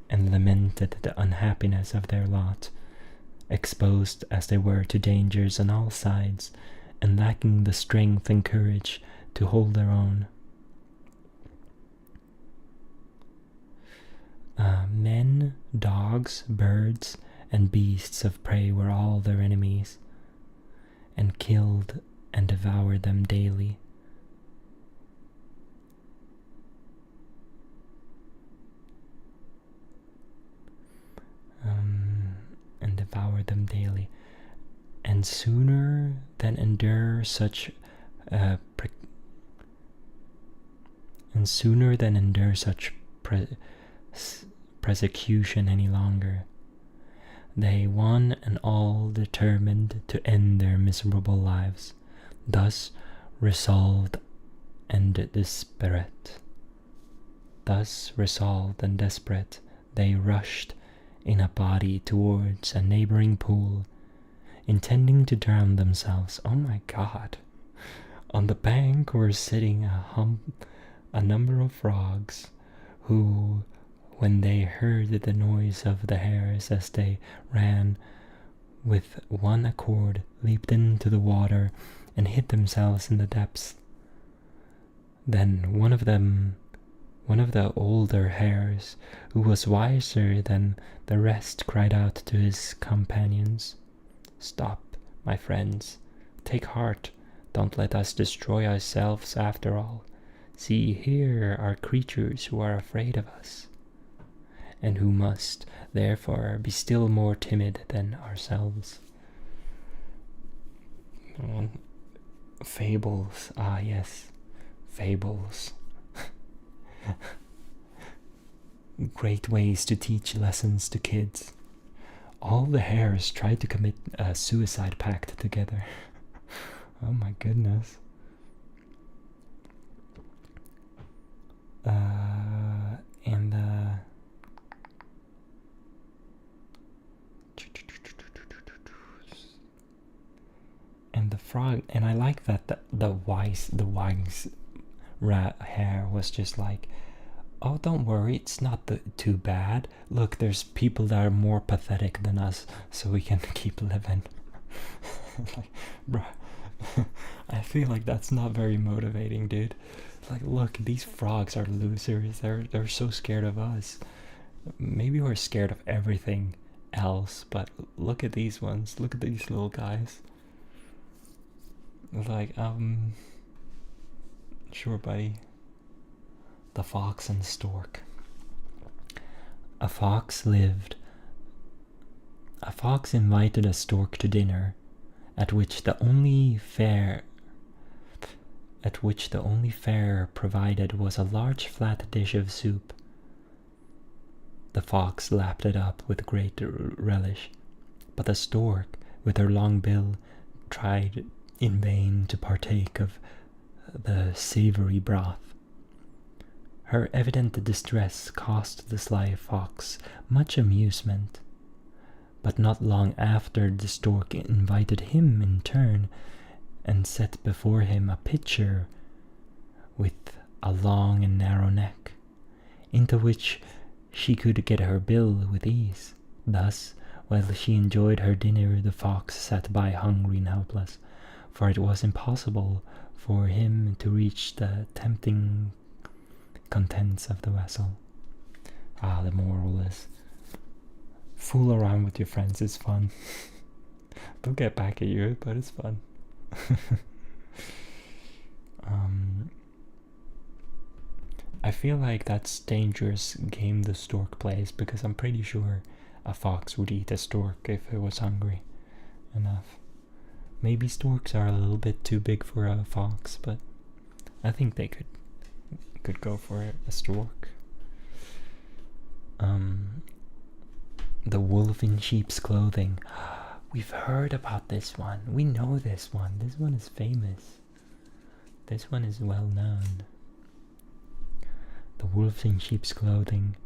and lamented the unhappiness of their lot, exposed as they were to dangers on all sides, and lacking the strength and courage to hold their own. Men, dogs, birds, and beasts of prey were all their enemies, and killed and devoured them daily. And sooner than endure such persecution any longer, they one and all determined to end their miserable lives. Thus resolved and desperate, they rushed in a body towards a neighboring pool, intending to drown themselves. Oh my god. On the bank were sitting a number of frogs, who, when they heard the noise of the hares as they ran, with one accord leaped into the water and hid themselves in the depths. Then one of the older hares, who was wiser than the rest, cried out to his companions, "Stop, My friends, take heart. Don't let us destroy ourselves after all. See, here are creatures who are afraid of us, and who must, therefore, be still more timid than ourselves. Fables, ah yes, fables. Great ways to teach lessons to kids. All the hares tried to commit a suicide pact together. Oh my goodness. And the frog, and I like that the wise hair was just like, oh, don't worry, it's not too bad. Look, there's people that are more pathetic than us, so we can keep living. Like, bruh, I feel like that's not very motivating, dude. Like, look, these frogs are losers. They're so scared of us. Maybe we're scared of everything else, but look at these ones. Look at these little guys. Like, sure, buddy. The fox and the stork. A fox invited a stork to dinner, at which the only fare provided was a large flat dish of soup. The fox lapped it up with great relish, but the stork, with her long bill, tried in vain to partake of the savoury broth. Her evident distress cost the sly fox much amusement, but not long after the stork invited him in turn, and set before him a pitcher with a long and narrow neck, into which she could get her bill with ease. Thus, while she enjoyed her dinner, the fox sat by hungry and helpless, for it was impossible for him to reach the tempting contents of the vessel. The moral is, fool around with your friends is fun. They'll get back at you, but it's fun. I feel like that's dangerous game the stork plays, because I'm pretty sure a fox would eat a stork if it was hungry enough. Maybe storks are a little bit too big for a fox, but I think they could go for a stork. The wolf in sheep's clothing. We've heard about this one. We know this one. This one is famous. This one is well known. The wolf in sheep's clothing.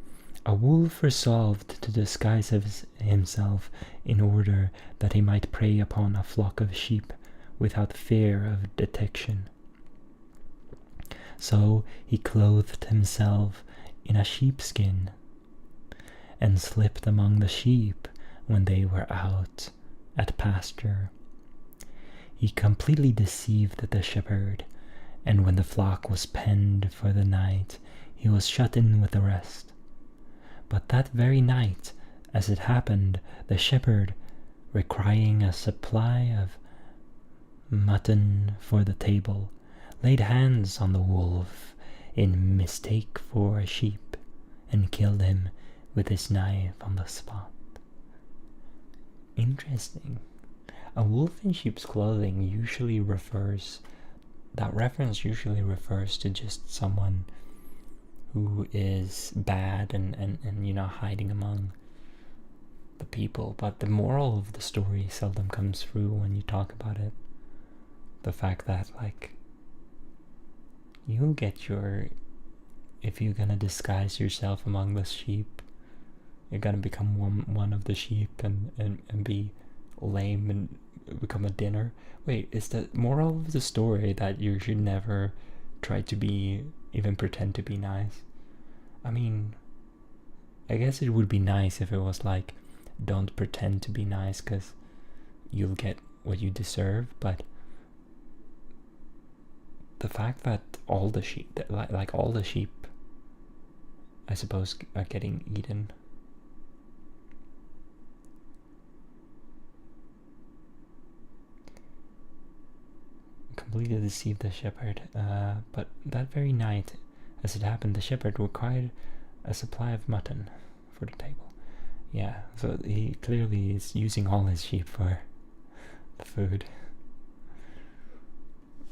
A wolf resolved to disguise himself in order that he might prey upon a flock of sheep without fear of detection. So he clothed himself in a sheepskin and slipped among the sheep when they were out at pasture. He completely deceived the shepherd, and when the flock was penned for the night, he was shut in with the rest. But that very night, as it happened, the shepherd, requiring a supply of mutton for the table, laid hands on the wolf in mistake for a sheep, and killed him with his knife on the spot. Interesting. A wolf in sheep's clothing usually refers to just someone who is bad and hiding among the people, but the moral of the story seldom comes through when you talk about it. The fact that, like, you'll get if you're gonna disguise yourself among the sheep, you're gonna become one of the sheep and be lame and become a dinner. Wait, is the moral of the story that you should never try to even pretend to be nice? I mean, I guess it would be nice if it was like, don't pretend to be nice because you'll get what you deserve, but the fact that all the sheep, all the sheep, I suppose, are getting eaten. completely deceived the shepherd, but that very night, as it happened, the shepherd required a supply of mutton for the table. Yeah, so he clearly is using all his sheep for the food.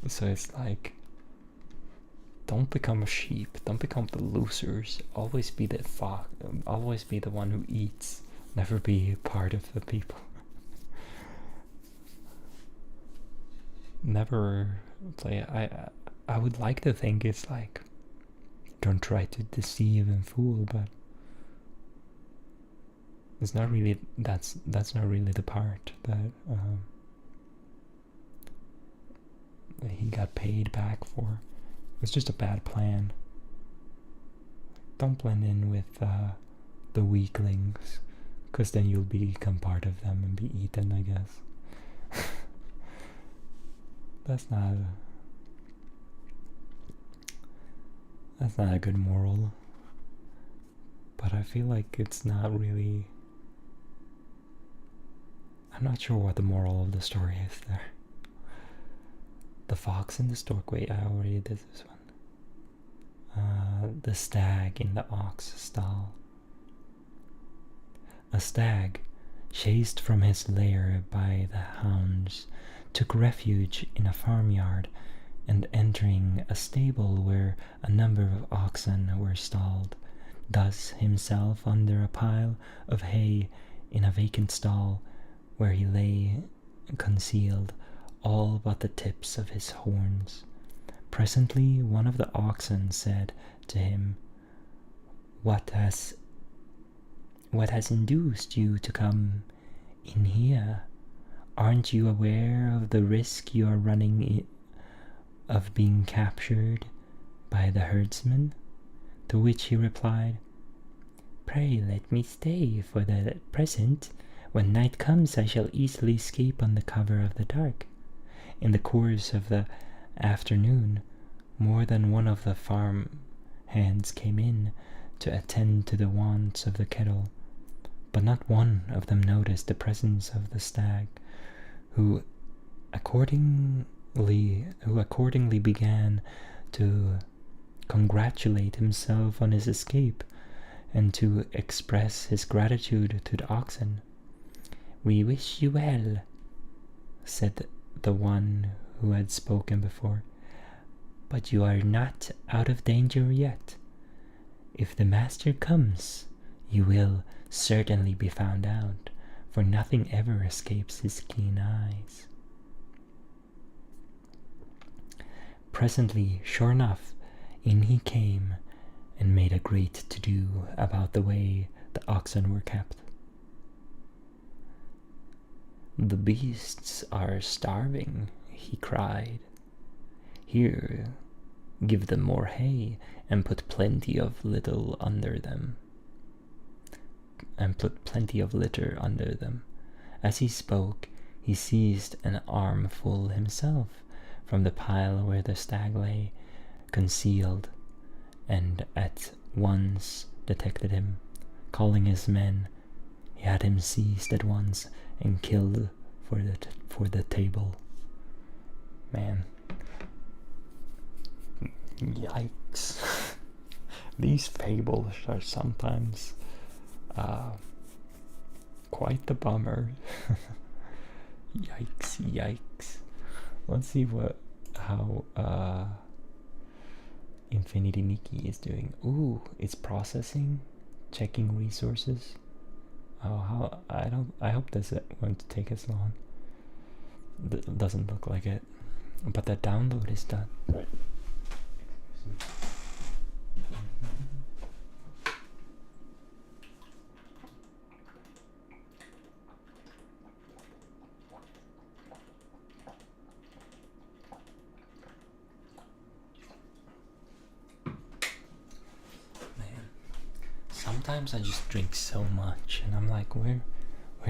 So it's like, don't become a sheep. Don't become the losers. Always be the fox. Always be the one who eats. Never be part of the people. Never play. I would like to think it's like, don't try to deceive and fool, but it's not really. That's not really the part that he got paid back for. It's just a bad plan. Don't blend in with the weaklings, because then you'll become part of them and be eaten, I guess. That's not a good moral. But I feel like it's not really. I'm not sure what the moral of the story is there. The fox in the stork. Wait, I already did this one. The stag in the ox stall. A stag, chased from his lair by the hounds, took refuge in a farmyard, and entering a stable where a number of oxen were stalled, thus himself under a pile of hay in a vacant stall, where he lay concealed, all but the tips of his horns. Presently one of the oxen said to him, What has induced you to come in here? Aren't you aware of the risk you are running of being captured by the herdsman? To which he replied, Pray let me stay for the present. When night comes I shall easily escape on the cover of the dark. In the course of the afternoon, more than one of the farm hands came in to attend to the wants of the kettle, but not one of them noticed the presence of the stag, who accordingly began to congratulate himself on his escape and to express his gratitude to the oxen. We wish you well, said the one who had spoken before, but you are not out of danger yet. If the master comes, you will certainly be found out, for nothing ever escapes his keen eyes. Presently, sure enough, in he came, and made a great to-do about the way the oxen were kept. The beasts are starving, he cried. Here, give them more hay, and put plenty of litter under them. As he spoke, he seized an armful himself from the pile where the stag lay concealed, and at once detected him. Calling his men, he had him seized at once and killed for the table. Man. Yikes. These fables are sometimes quite the bummer. Yikes. Let's see how Infinity Nikki is doing. Ooh, it's processing, checking resources. Oh, I hope this won't take as long. Doesn't look like it, but the download is done. Sometimes I just drink so much and I'm like, where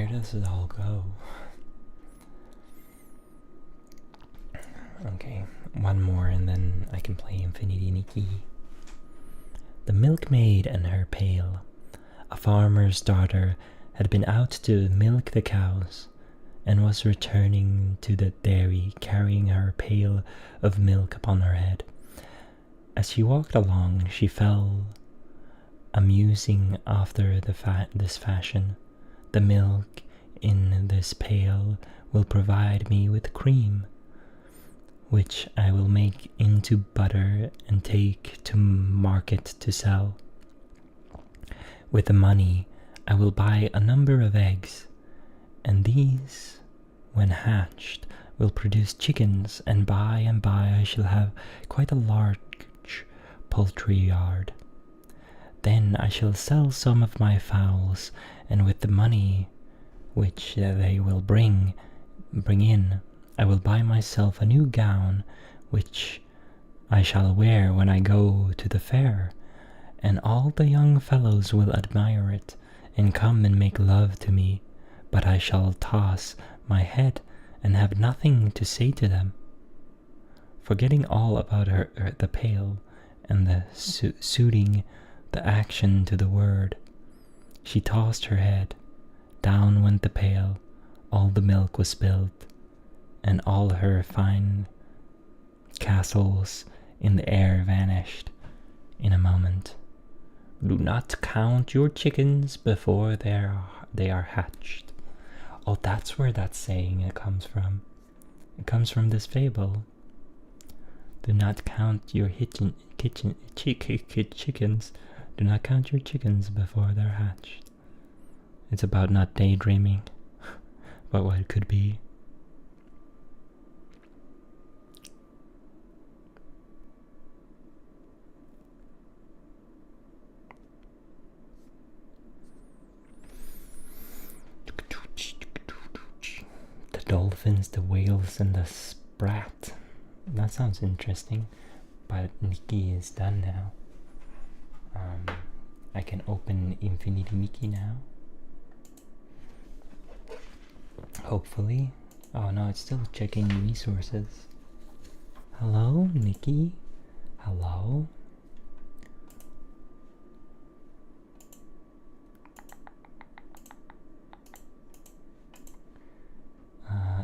does it all go? Okay, one more and then I can play Infinity Nikki. The milkmaid and her pail. A farmer's daughter had been out to milk the cows, and was returning to the dairy carrying her pail of milk upon her head. As she walked along, she fell a musing after this fashion. The milk in this pail will provide me with cream, which I will make into butter and take to market to sell. With the money, I will buy a number of eggs, and these, when hatched, will produce chickens, and by and by I shall have quite a large poultry yard. Then I shall sell some of my fowls, and with the money which they will bring in, I will buy myself a new gown, which I shall wear when I go to the fair, and all the young fellows will admire it, and come and make love to me, but I shall toss my head and have nothing to say to them. Forgetting all about the pail, and the suiting the action to the word, she tossed her head. Down went the pail, all the milk was spilled, and all her fine castles in the air vanished in a moment. Do not count your chickens before they are hatched. Oh, that's where that saying comes from. It comes from this fable. Do not count your chickens. Do not count your chickens before they're hatched. It's about not daydreaming about what it could be. The dolphins, the whales, and the sprat. That sounds interesting. But Nikki is done now. I can open Infinity Nikki now. Hopefully. Oh no, it's still checking resources. Hello, Nikki? Hello?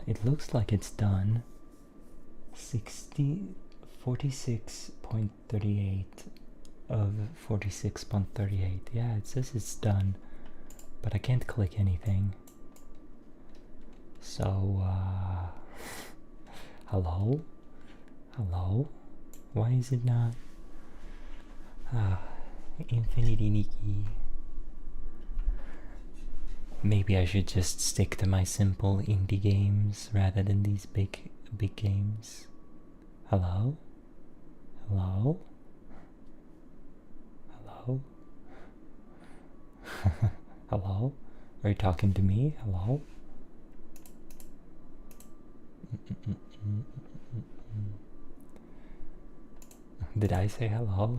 It looks like it's done. 46.38 of 46.38. Yeah, it says it's done, but I can't click anything. So, hello? Hello? Why is it not? Infinity Nikki. Maybe I should just stick to my simple indie games rather than these big games. Hello? Hello? Hello? Hello? Are you talking to me? Hello? Did I say hello?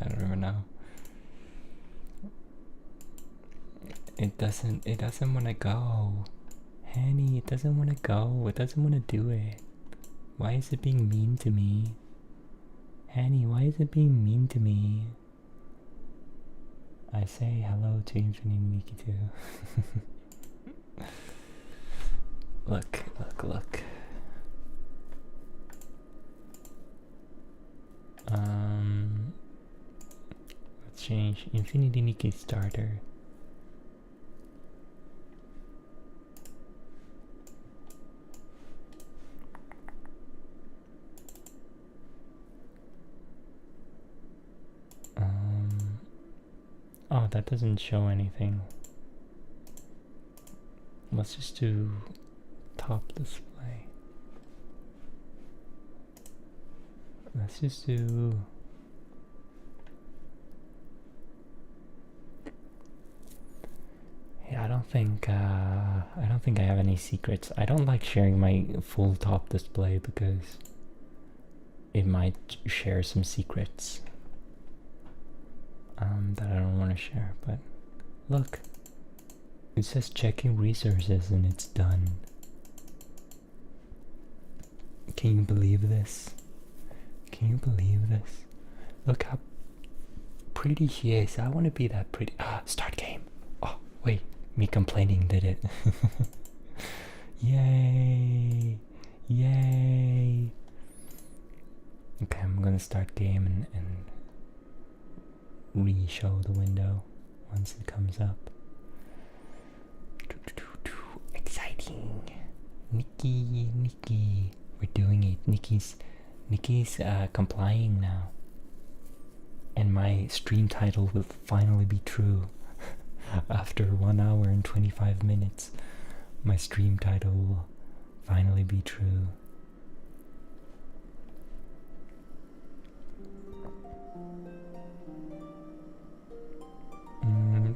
I don't even know. It doesn't want to go. Hanny, it doesn't want to go. It doesn't want to do it. Why is it being mean to me? Hanny, why is it being mean to me? I say hello to Infinity Nikki too. Look. Let's change Infinity Nikki starter. Oh, that doesn't show anything. Let's just do top display. Let's just do yeah, I don't think I have any secrets. I don't like sharing my full top display because it might share some secrets that I don't want to share. But look, it says checking resources and it's done. Can you believe this? Can you believe this? Look how pretty she is. I want to be that pretty. Start game. Oh, wait. Me complaining did it. Yay! Yay! Okay, I'm gonna start game and re-show the window once it comes up. Exciting! Nikki, we're doing it. Nikki's complying now, and my stream title will finally be true. After 1 hour and 25 minutes, my stream title will finally be true.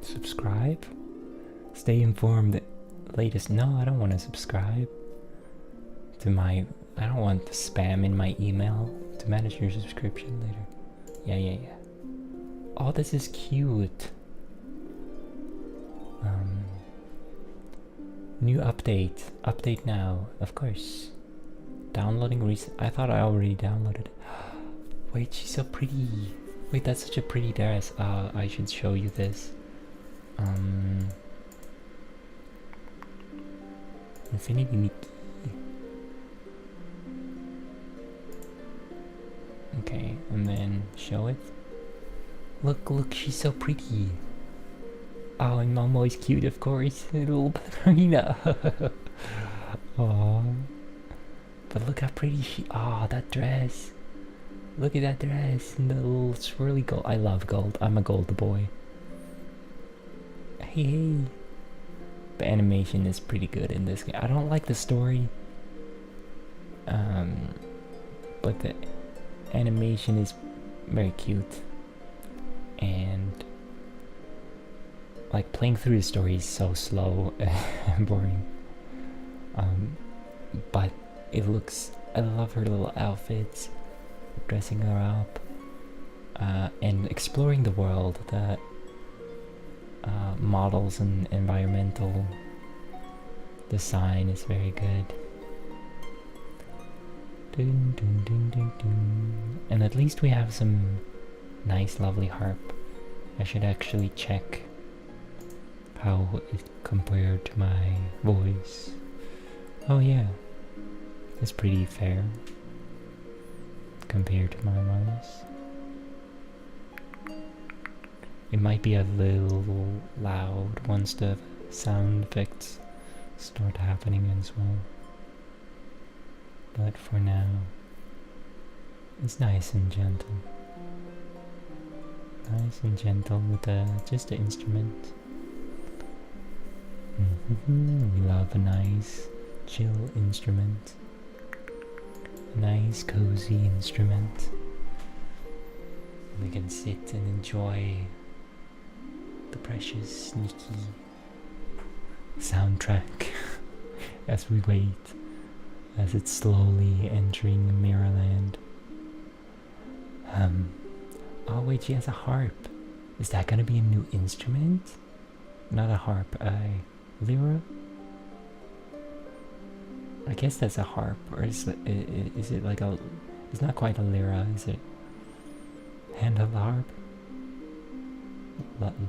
Subscribe? Stay informed. Latest. No, I don't want to subscribe to my. I don't want the spam in my email to manage your subscription later. Yeah. Oh, this is cute. New update. Update now, of course. Downloading recent. I thought I already downloaded it. Wait, she's so pretty. Wait, that's such a pretty dress. I should show you this. Infinity Nikki. Okay, and then show it. Look, she's so pretty. Oh, and Momo is cute, of course. Little ballerina. Aww. But look how pretty she. Oh, that dress. Look at that dress and the little swirly gold. I love gold. I'm a gold boy. Hey. The animation is pretty good in this game. I don't like the story. But the animation is very cute. And like playing through the story is so slow and boring. But it looks. I love her little outfits, dressing her up, and exploring the world. The models and environmental design is very good. Dun, dun, dun, dun, dun. And at least we have some nice, lovely harp. I should actually check how it compared to my voice. Oh yeah, it's pretty fair compared to my voice. It might be a little loud once the sound effects start happening as well. But for now, it's nice and gentle. Nice and gentle with just the instrument. We love a nice, chill instrument. A nice, cozy instrument. We can sit and enjoy the precious Nikki soundtrack as we wait, as it's slowly entering Mirrorland. Oh wait, she has a harp. Is that gonna be a new instrument? Not a harp, a lyra? I guess that's a harp, or is it like a... It's not quite a lyra, is it? Handheld harp?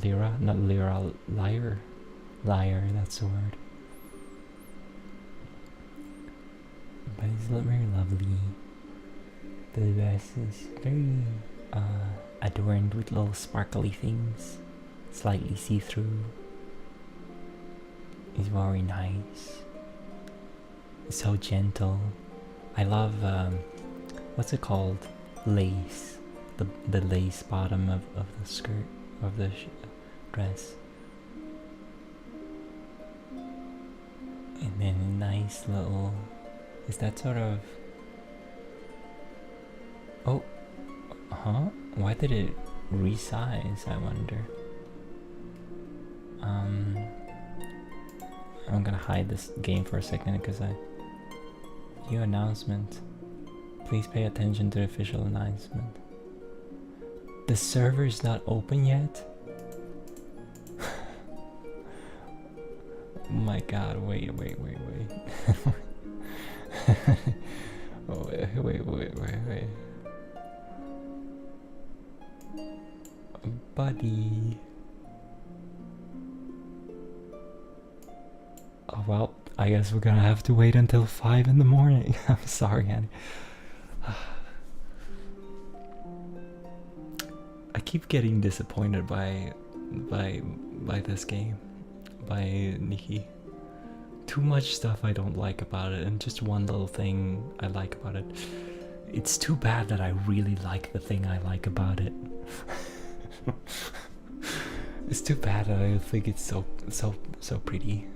Lyra? Not lyra, lyre. Lyre, that's the word. But it's very lovely. The dress is very adorned with little sparkly things, slightly see-through. It's very nice. It's so gentle. I love what's it called? Lace. The lace bottom of the skirt of the dress. And then a nice little... Is that sort of... Oh, huh? Why did it resize, I wonder? I'm gonna hide this game for a second because New announcement. Please pay attention to the official announcement. The server's not open yet? Oh my god, wait. Oh, wait. Buddy. Oh well, I guess we're gonna have to wait until 5 in the morning. I'm sorry, Annie. I keep getting disappointed by this game, by Nikki. Too much stuff I don't like about it, and just one little thing I like about it. It's too bad that I really like the thing I like about it. It's too bad that I think it's so pretty.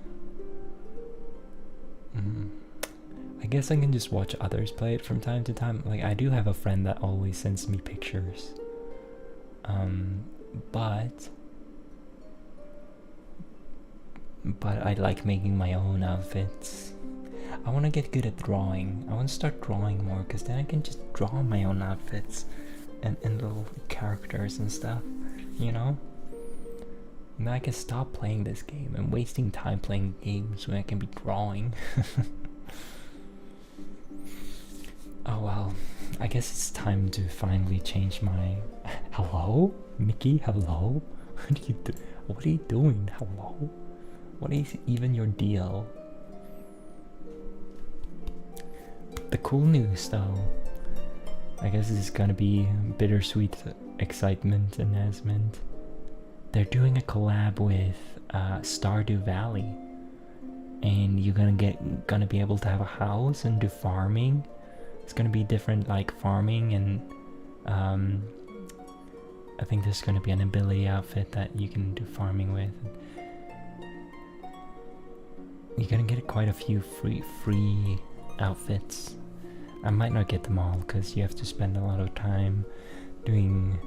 I guess I can just watch others play it from time to time. Like, I do have a friend that always sends me pictures. But I like making my own outfits. I want to get good at drawing. I want to start drawing more, because then I can just draw my own outfits and little characters and stuff, you know? And then I can stop playing this game and wasting time playing games when I can be drawing. Oh well, I guess it's time to finally change my... Hello? Nikki, hello? What are you doing? Hello? What is even your deal? The cool news though, I guess it's gonna be bittersweet excitement announcement. They're doing a collab with Stardew Valley, and you're gonna be able to have a house and do farming. It's gonna be different, like farming, and I think there's gonna be an ability outfit that you can do farming with. You're gonna get quite a few free outfits. I might not get them all because you have to spend a lot of time doing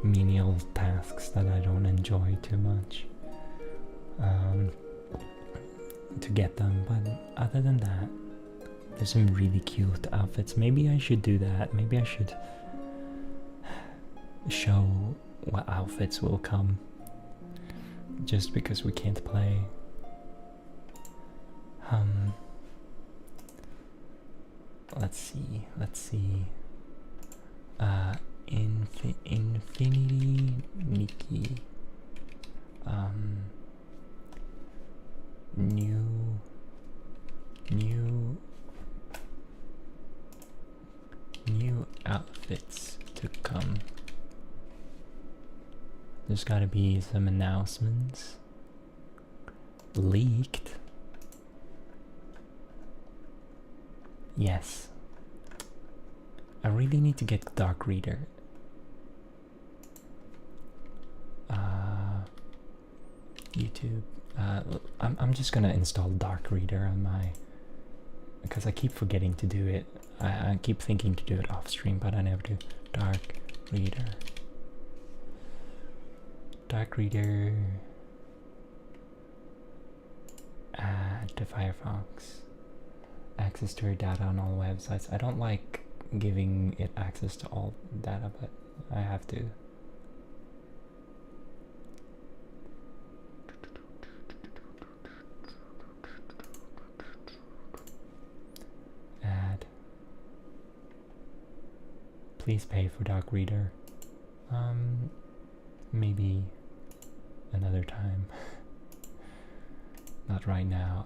menial tasks that I don't enjoy too much to get them, but other than that, there's some really cute outfits. Maybe I should do that. Maybe I should show what outfits will come, just because we can't play. Let's see. Infinity Nikki. New outfits to come. There's gotta be some announcements. Leaked. Yes. I really need to get Dark Reader. YouTube. I'm just gonna install Dark Reader on my, because I keep forgetting to do it. I keep thinking to do it off stream, but I never do. Dark Reader. Dark Reader. Add to Firefox. Access to your data on all websites. I don't like giving it access to all data, but I have to. Add. Please pay for Dark Reader. Maybe another time. Not right now.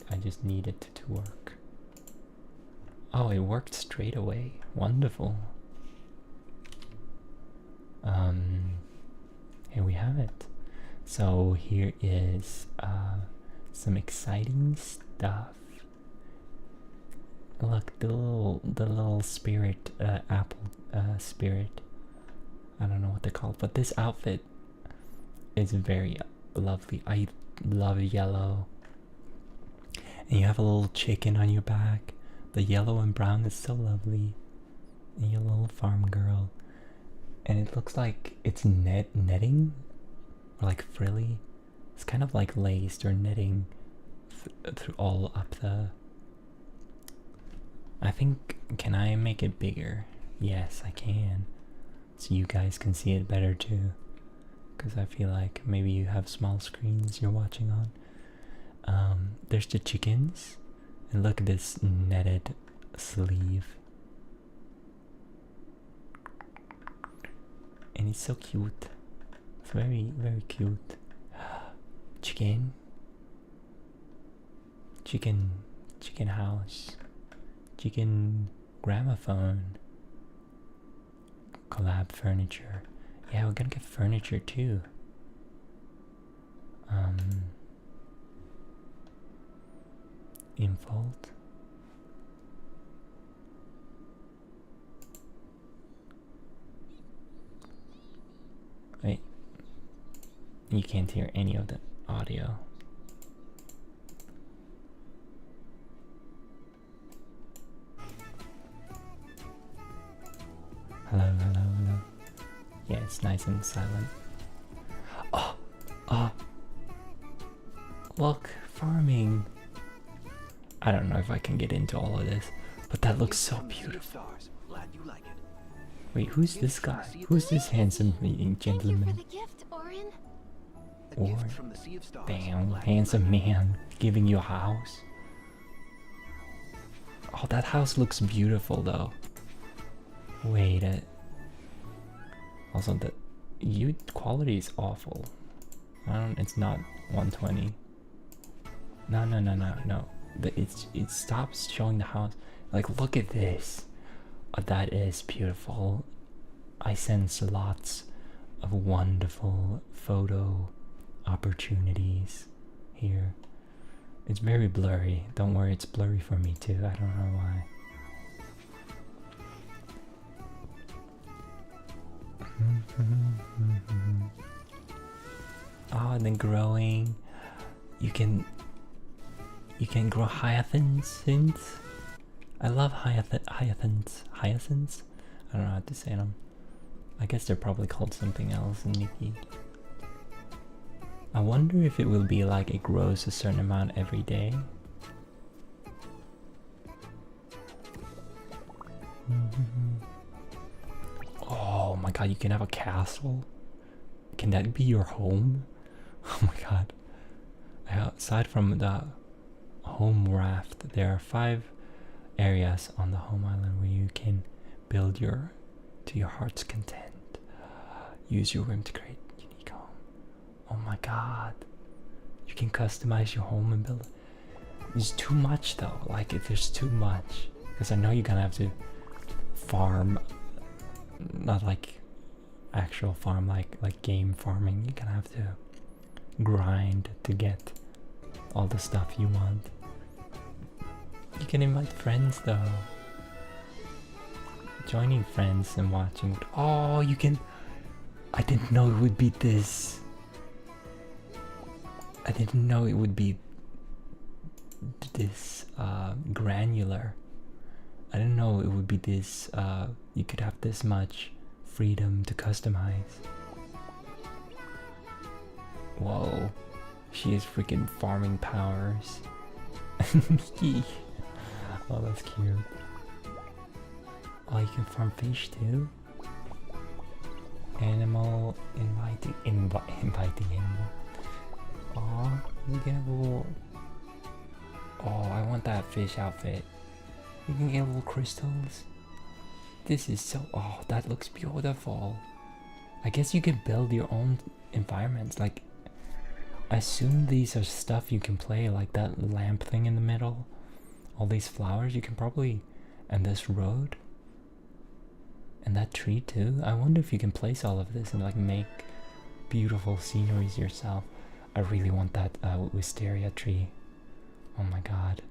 I just need it to work. Oh, it worked straight away. Wonderful. Here we have it. So here is some exciting stuff. Look, the little spirit, apple spirit. I don't know what they're called, but this outfit is very lovely. I love yellow. And you have a little chicken on your back. The yellow and brown is so lovely. And your little farm girl. And it looks like it's netting, or like frilly. It's kind of like laced or knitting through all up the... I think, can I make it bigger? Yes, I can. So you guys can see it better too. Because I feel like maybe you have small screens you're watching on. There's the chickens. And look at this netted sleeve. And it's so cute. It's very, very cute. Chicken. chicken house, chicken gramophone, collab furniture. Yeah, we're gonna get furniture too. Infold. Wait, you can't hear any of the audio. Hello, hello, hello. Yeah, it's nice and silent. Oh, oh. Look, farming. I don't know if I can get into all of this, but that looks so beautiful. Wait, who's this guy? Who's this handsome gentleman? Or, damn, handsome man giving you a house. Oh, that house looks beautiful though. Wait, also the quality is awful. It's not 120. No. It stops showing the house. Like, look at this. That is beautiful. I sense lots of wonderful photo opportunities here. It's very blurry. Don't worry, it's blurry for me too. I don't know why. Oh, and then growing. You can grow hyacinths. I love hyacinths. Hyacinths? I don't know how to say them. I guess they're probably called something else in Nikki. I wonder if it will be like it grows a certain amount every day. Oh my god, you can have a castle? Can that be your home? Oh my god. Aside from the home raft, there are 5 areas on the home island where you can build to your heart's content. Use your whim to create unique home. Oh my god. You can customize your home and build it. It's too much though. Like, if there's too much, because I know you're gonna have to farm, not like actual farm, like game farming. You're gonna have to grind to get all the stuff you want. You can invite friends though. Joining friends and watching. Oh, you can. I didn't know it would be this. I didn't know it would be this granular. I didn't know it would be this. You could have this much freedom to customize. Whoa, she has freaking farming powers. Oh, that's cute. Oh, you can farm fish too. Animal inviting animal. Oh, you get a little. Oh, I want that fish outfit. You can get little crystals. This is so. Oh, that looks beautiful. I guess you can build your own environments. Like, I assume these are stuff you can play, like that lamp thing in the middle. All these flowers you can probably. And this road. And that tree too. I wonder if you can place all of this and like make beautiful sceneries yourself. I really want that wisteria tree. Oh my god.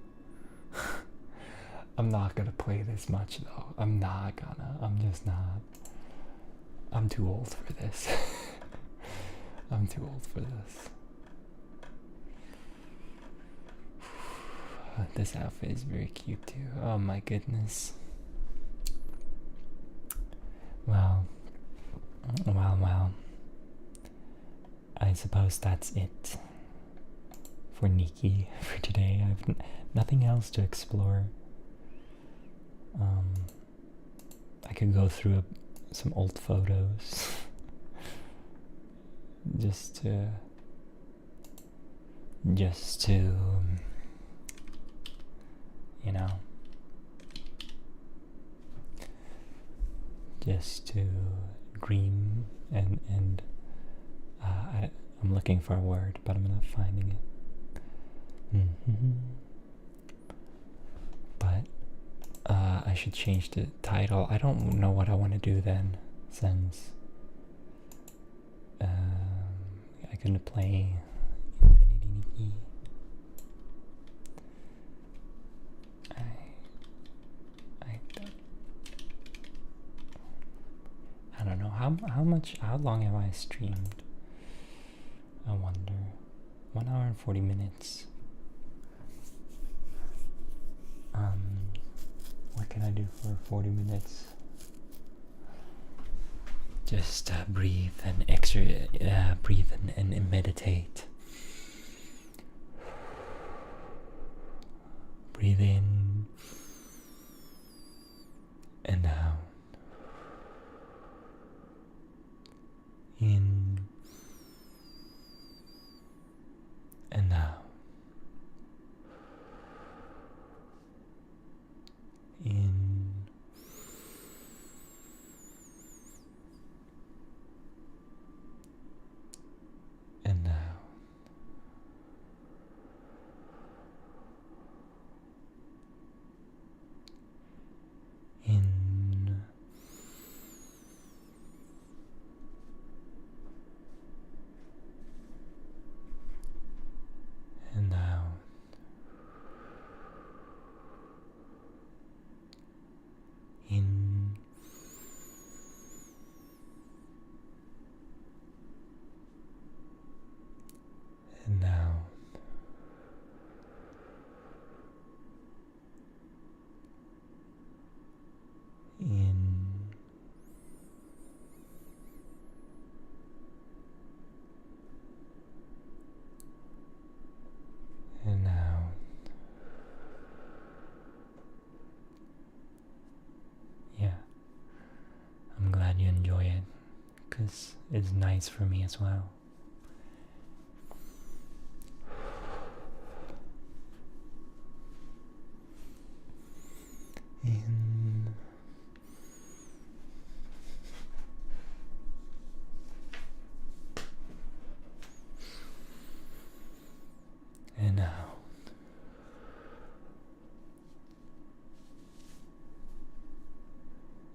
I'm not gonna play this much though. I'm just not. I'm too old for this. I'm too old for this. This outfit is very cute too. Oh my goodness. Well. I suppose that's it for Nikki for today. I've nothing else to explore. I could go through some old photos just to you know, just to dream and I'm looking for a word, but I'm not finding it. But I should change the title. I don't know what I want to do then, since I'm gonna play Infinity Nikki. I don't know how long have I streamed? I wonder. 1 hour and 40 minutes. What can I do for 40 minutes? Just breathe and breathe and meditate. Breathe in and out. In and out. In and out. In and out. In and out. In and out. Yeah, I'm glad you enjoy it, because it's nice for me as well. In and out.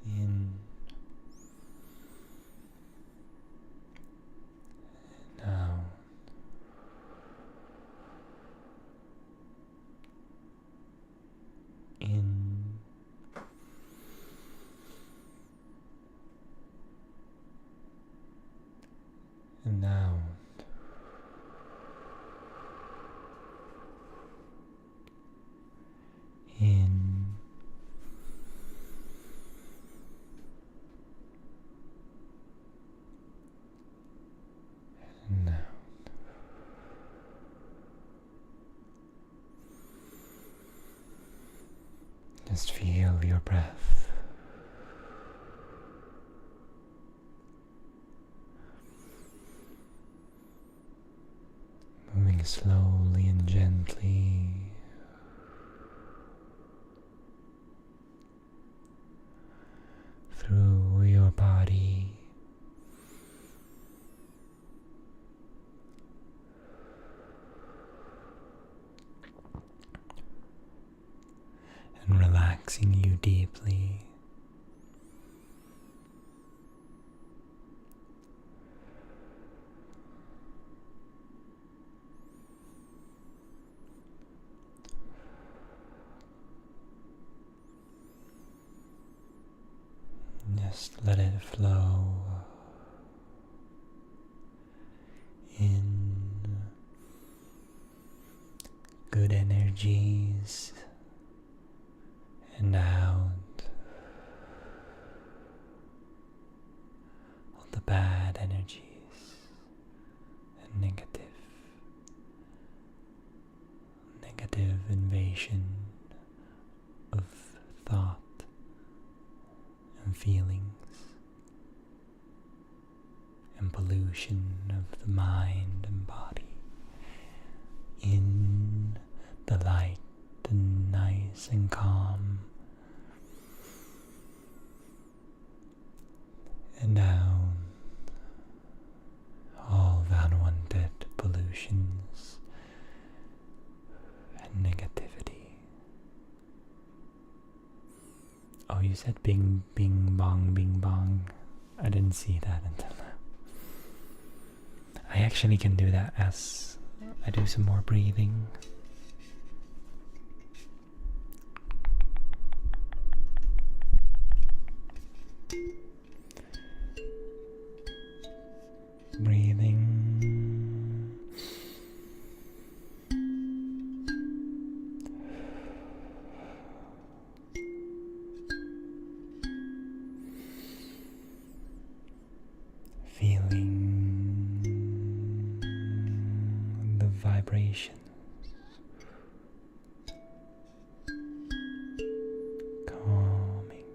In and out. In and out. In and out. Just feel your breath. Moving slowly and gently through your body. And relaxing you deeply. Just let it flow in good energies and out all the bad energies and negative invasion of thought and feelings and pollution of the mind and body in the light and nice and calm, and down all the unwanted pollutions and negativity. you said bing, bing, bong, bing, bong. I didn't see that until now. I actually can do that as I do some more breathing. Breathing. Feeling the vibrations. Calming.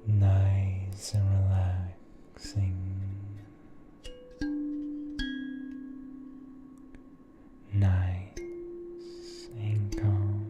Nice and relaxing. Nice and calm.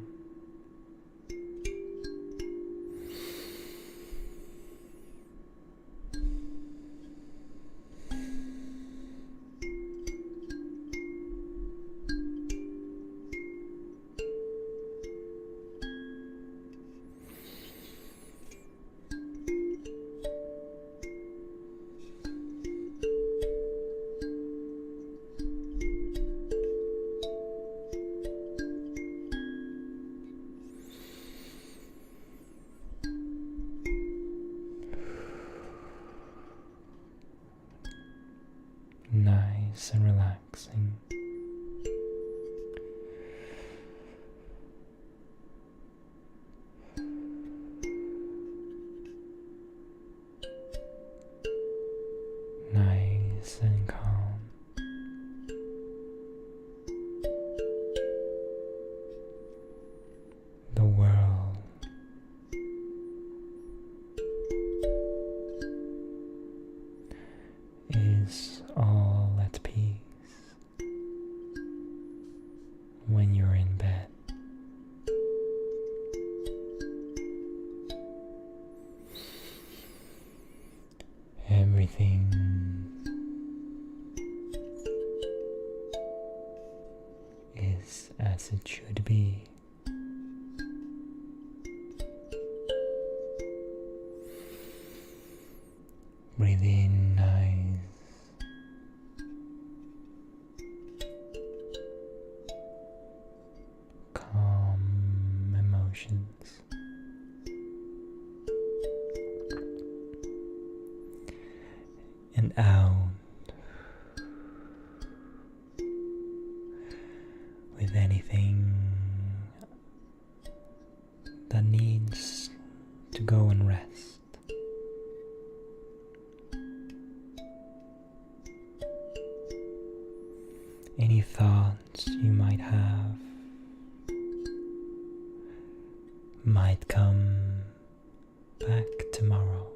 Nice and relaxing. Nice and calm. The world is all at peace when you're in bed. Everything is as it should be. Breathe in nice. Calm emotions. And out with anything that needs to go and rest. Any thoughts you might have might come back tomorrow,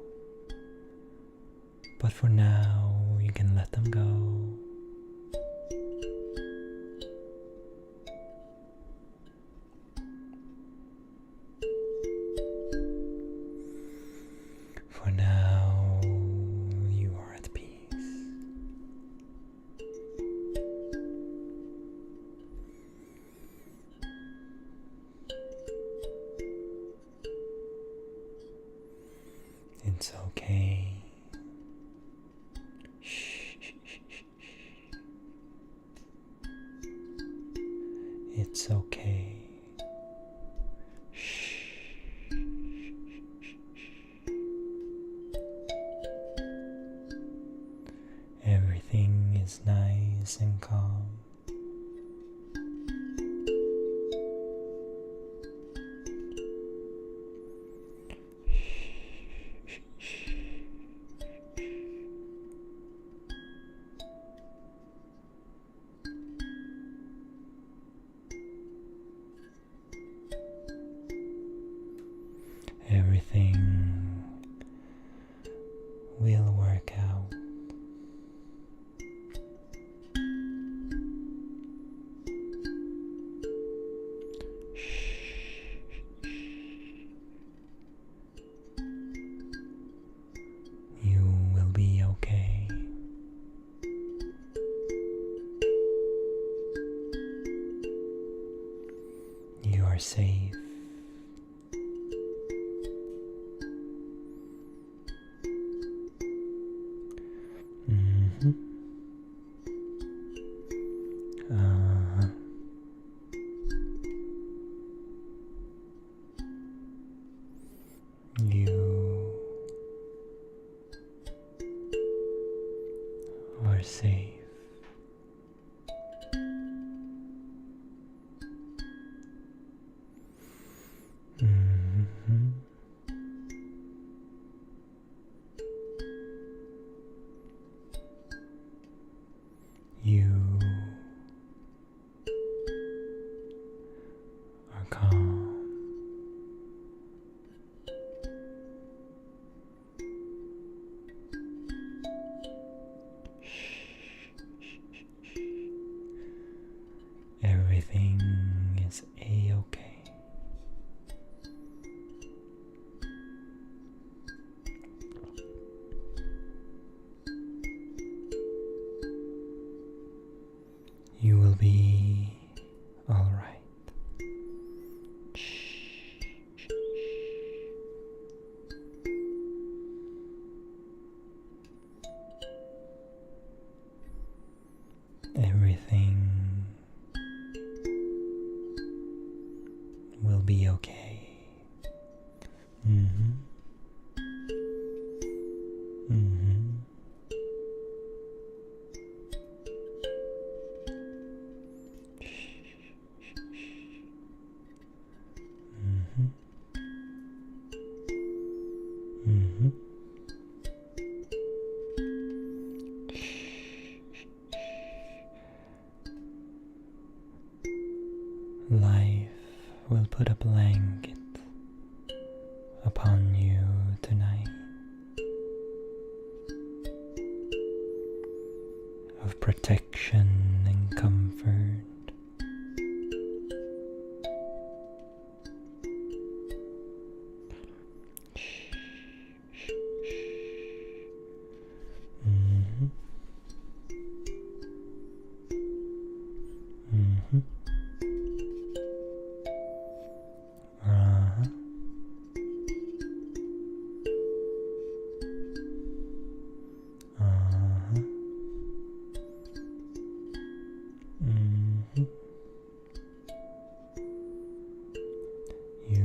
but for now you can let them go. For now you are at peace. It's okay. Shh, shh, shh, shh, shh. It's okay. Shh. Everything is nice and calm. Everything will work out. are safe. You are safe. You are calm. Everything is a-okay. You will be all right. Everything will be okay. Life will put a blanket upon you tonight of protection and comfort. You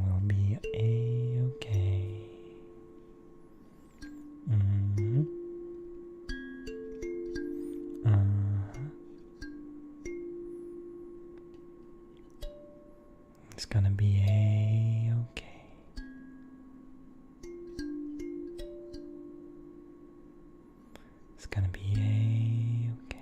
will be a-okay. It's gonna be a-okay. It's gonna be a-okay.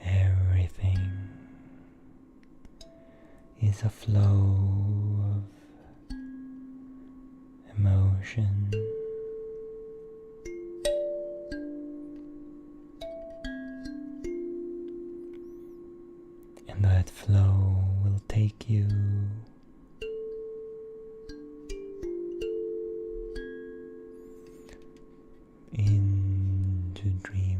Everything is a flow of emotion. And that flow will take you into dreamland.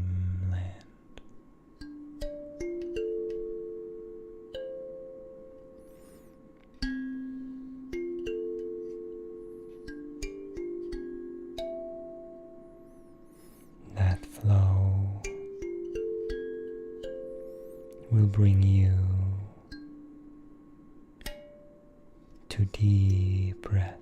That flow will bring you to deep rest.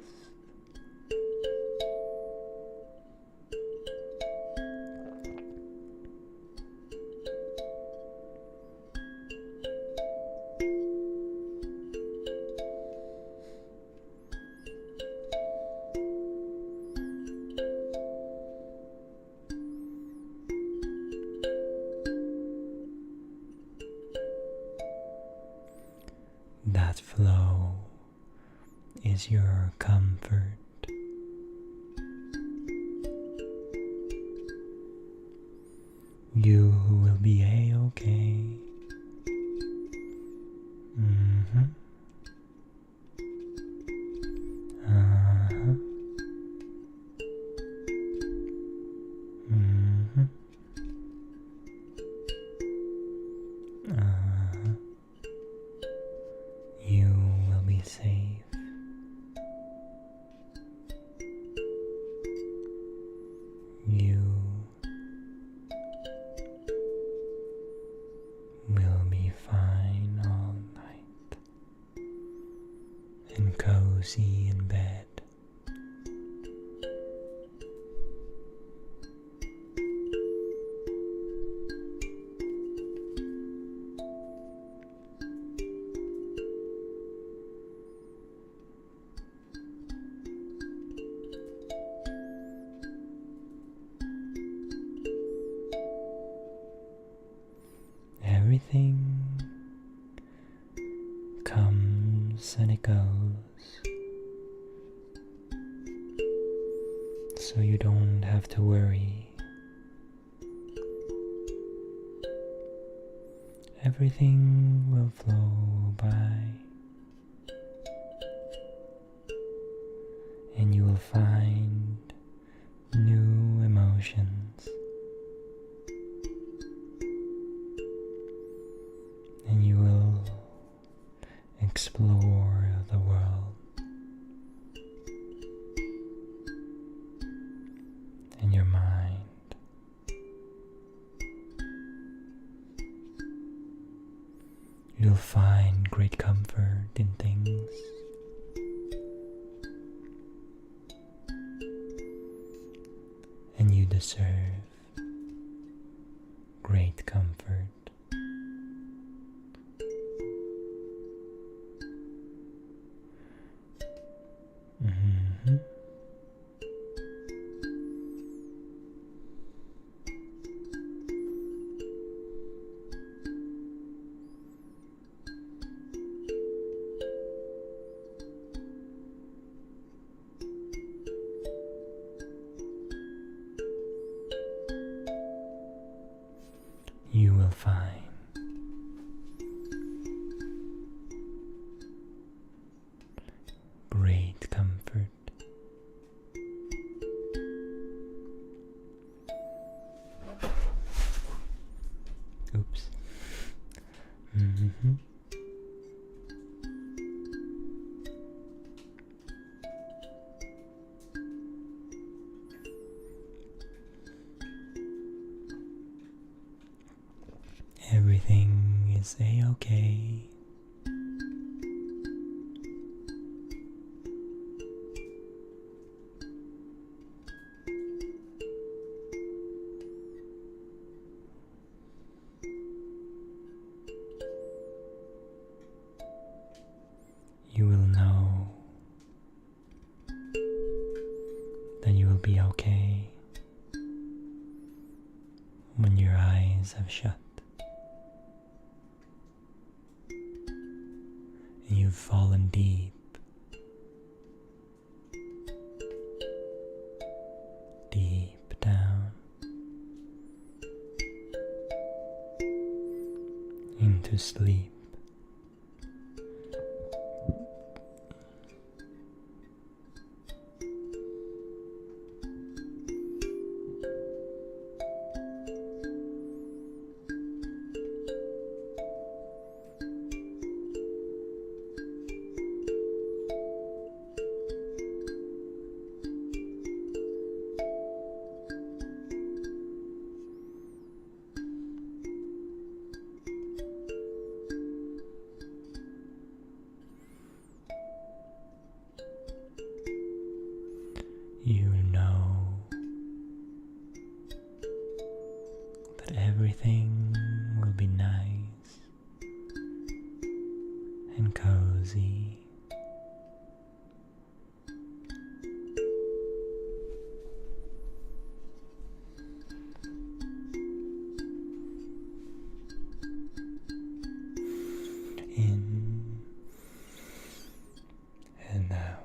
That flow is your comfort. You will be a-okay. cozy in bed. Everything comes and it goes, so you don't have to worry. Everything will flow by, and you will find new emotions, and you will explore the world in your mind. You'll find great comfort in things, and you deserve great comfort. Mhm. You will find great comfort. Oops. Mm-hmm. Everything is a-okay. You will know that you will be okay when your eyes have shut and you've fallen deep down into sleep. You know that everything will be nice and cozy. In and out.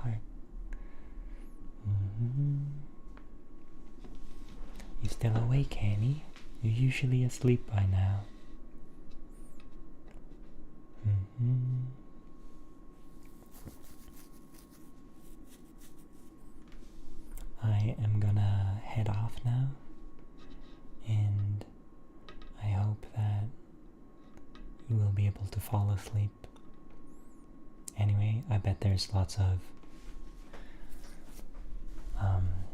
heart. You still awake, Annie? You're usually asleep by now. I am gonna head off now, and I hope that you will be able to fall asleep. Anyway, I bet there's lots of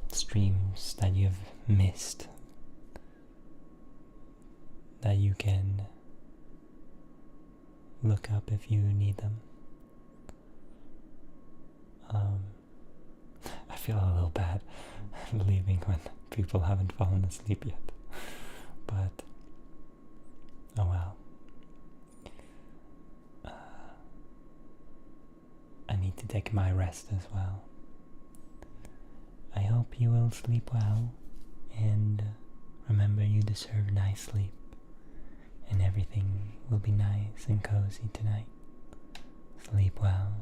streams that you've missed that you can look up if you need them. I feel a little bad leaving when people haven't fallen asleep yet, but oh well. I need to take my rest as well. I hope you will sleep well, and remember you deserve nice sleep, and everything will be nice and cozy tonight. Sleep well.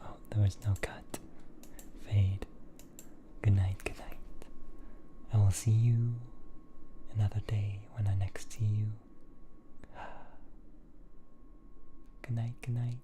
Oh, there was no cut. Fade. Good night, good night. I will see you another day when I next see you. Good night, good night.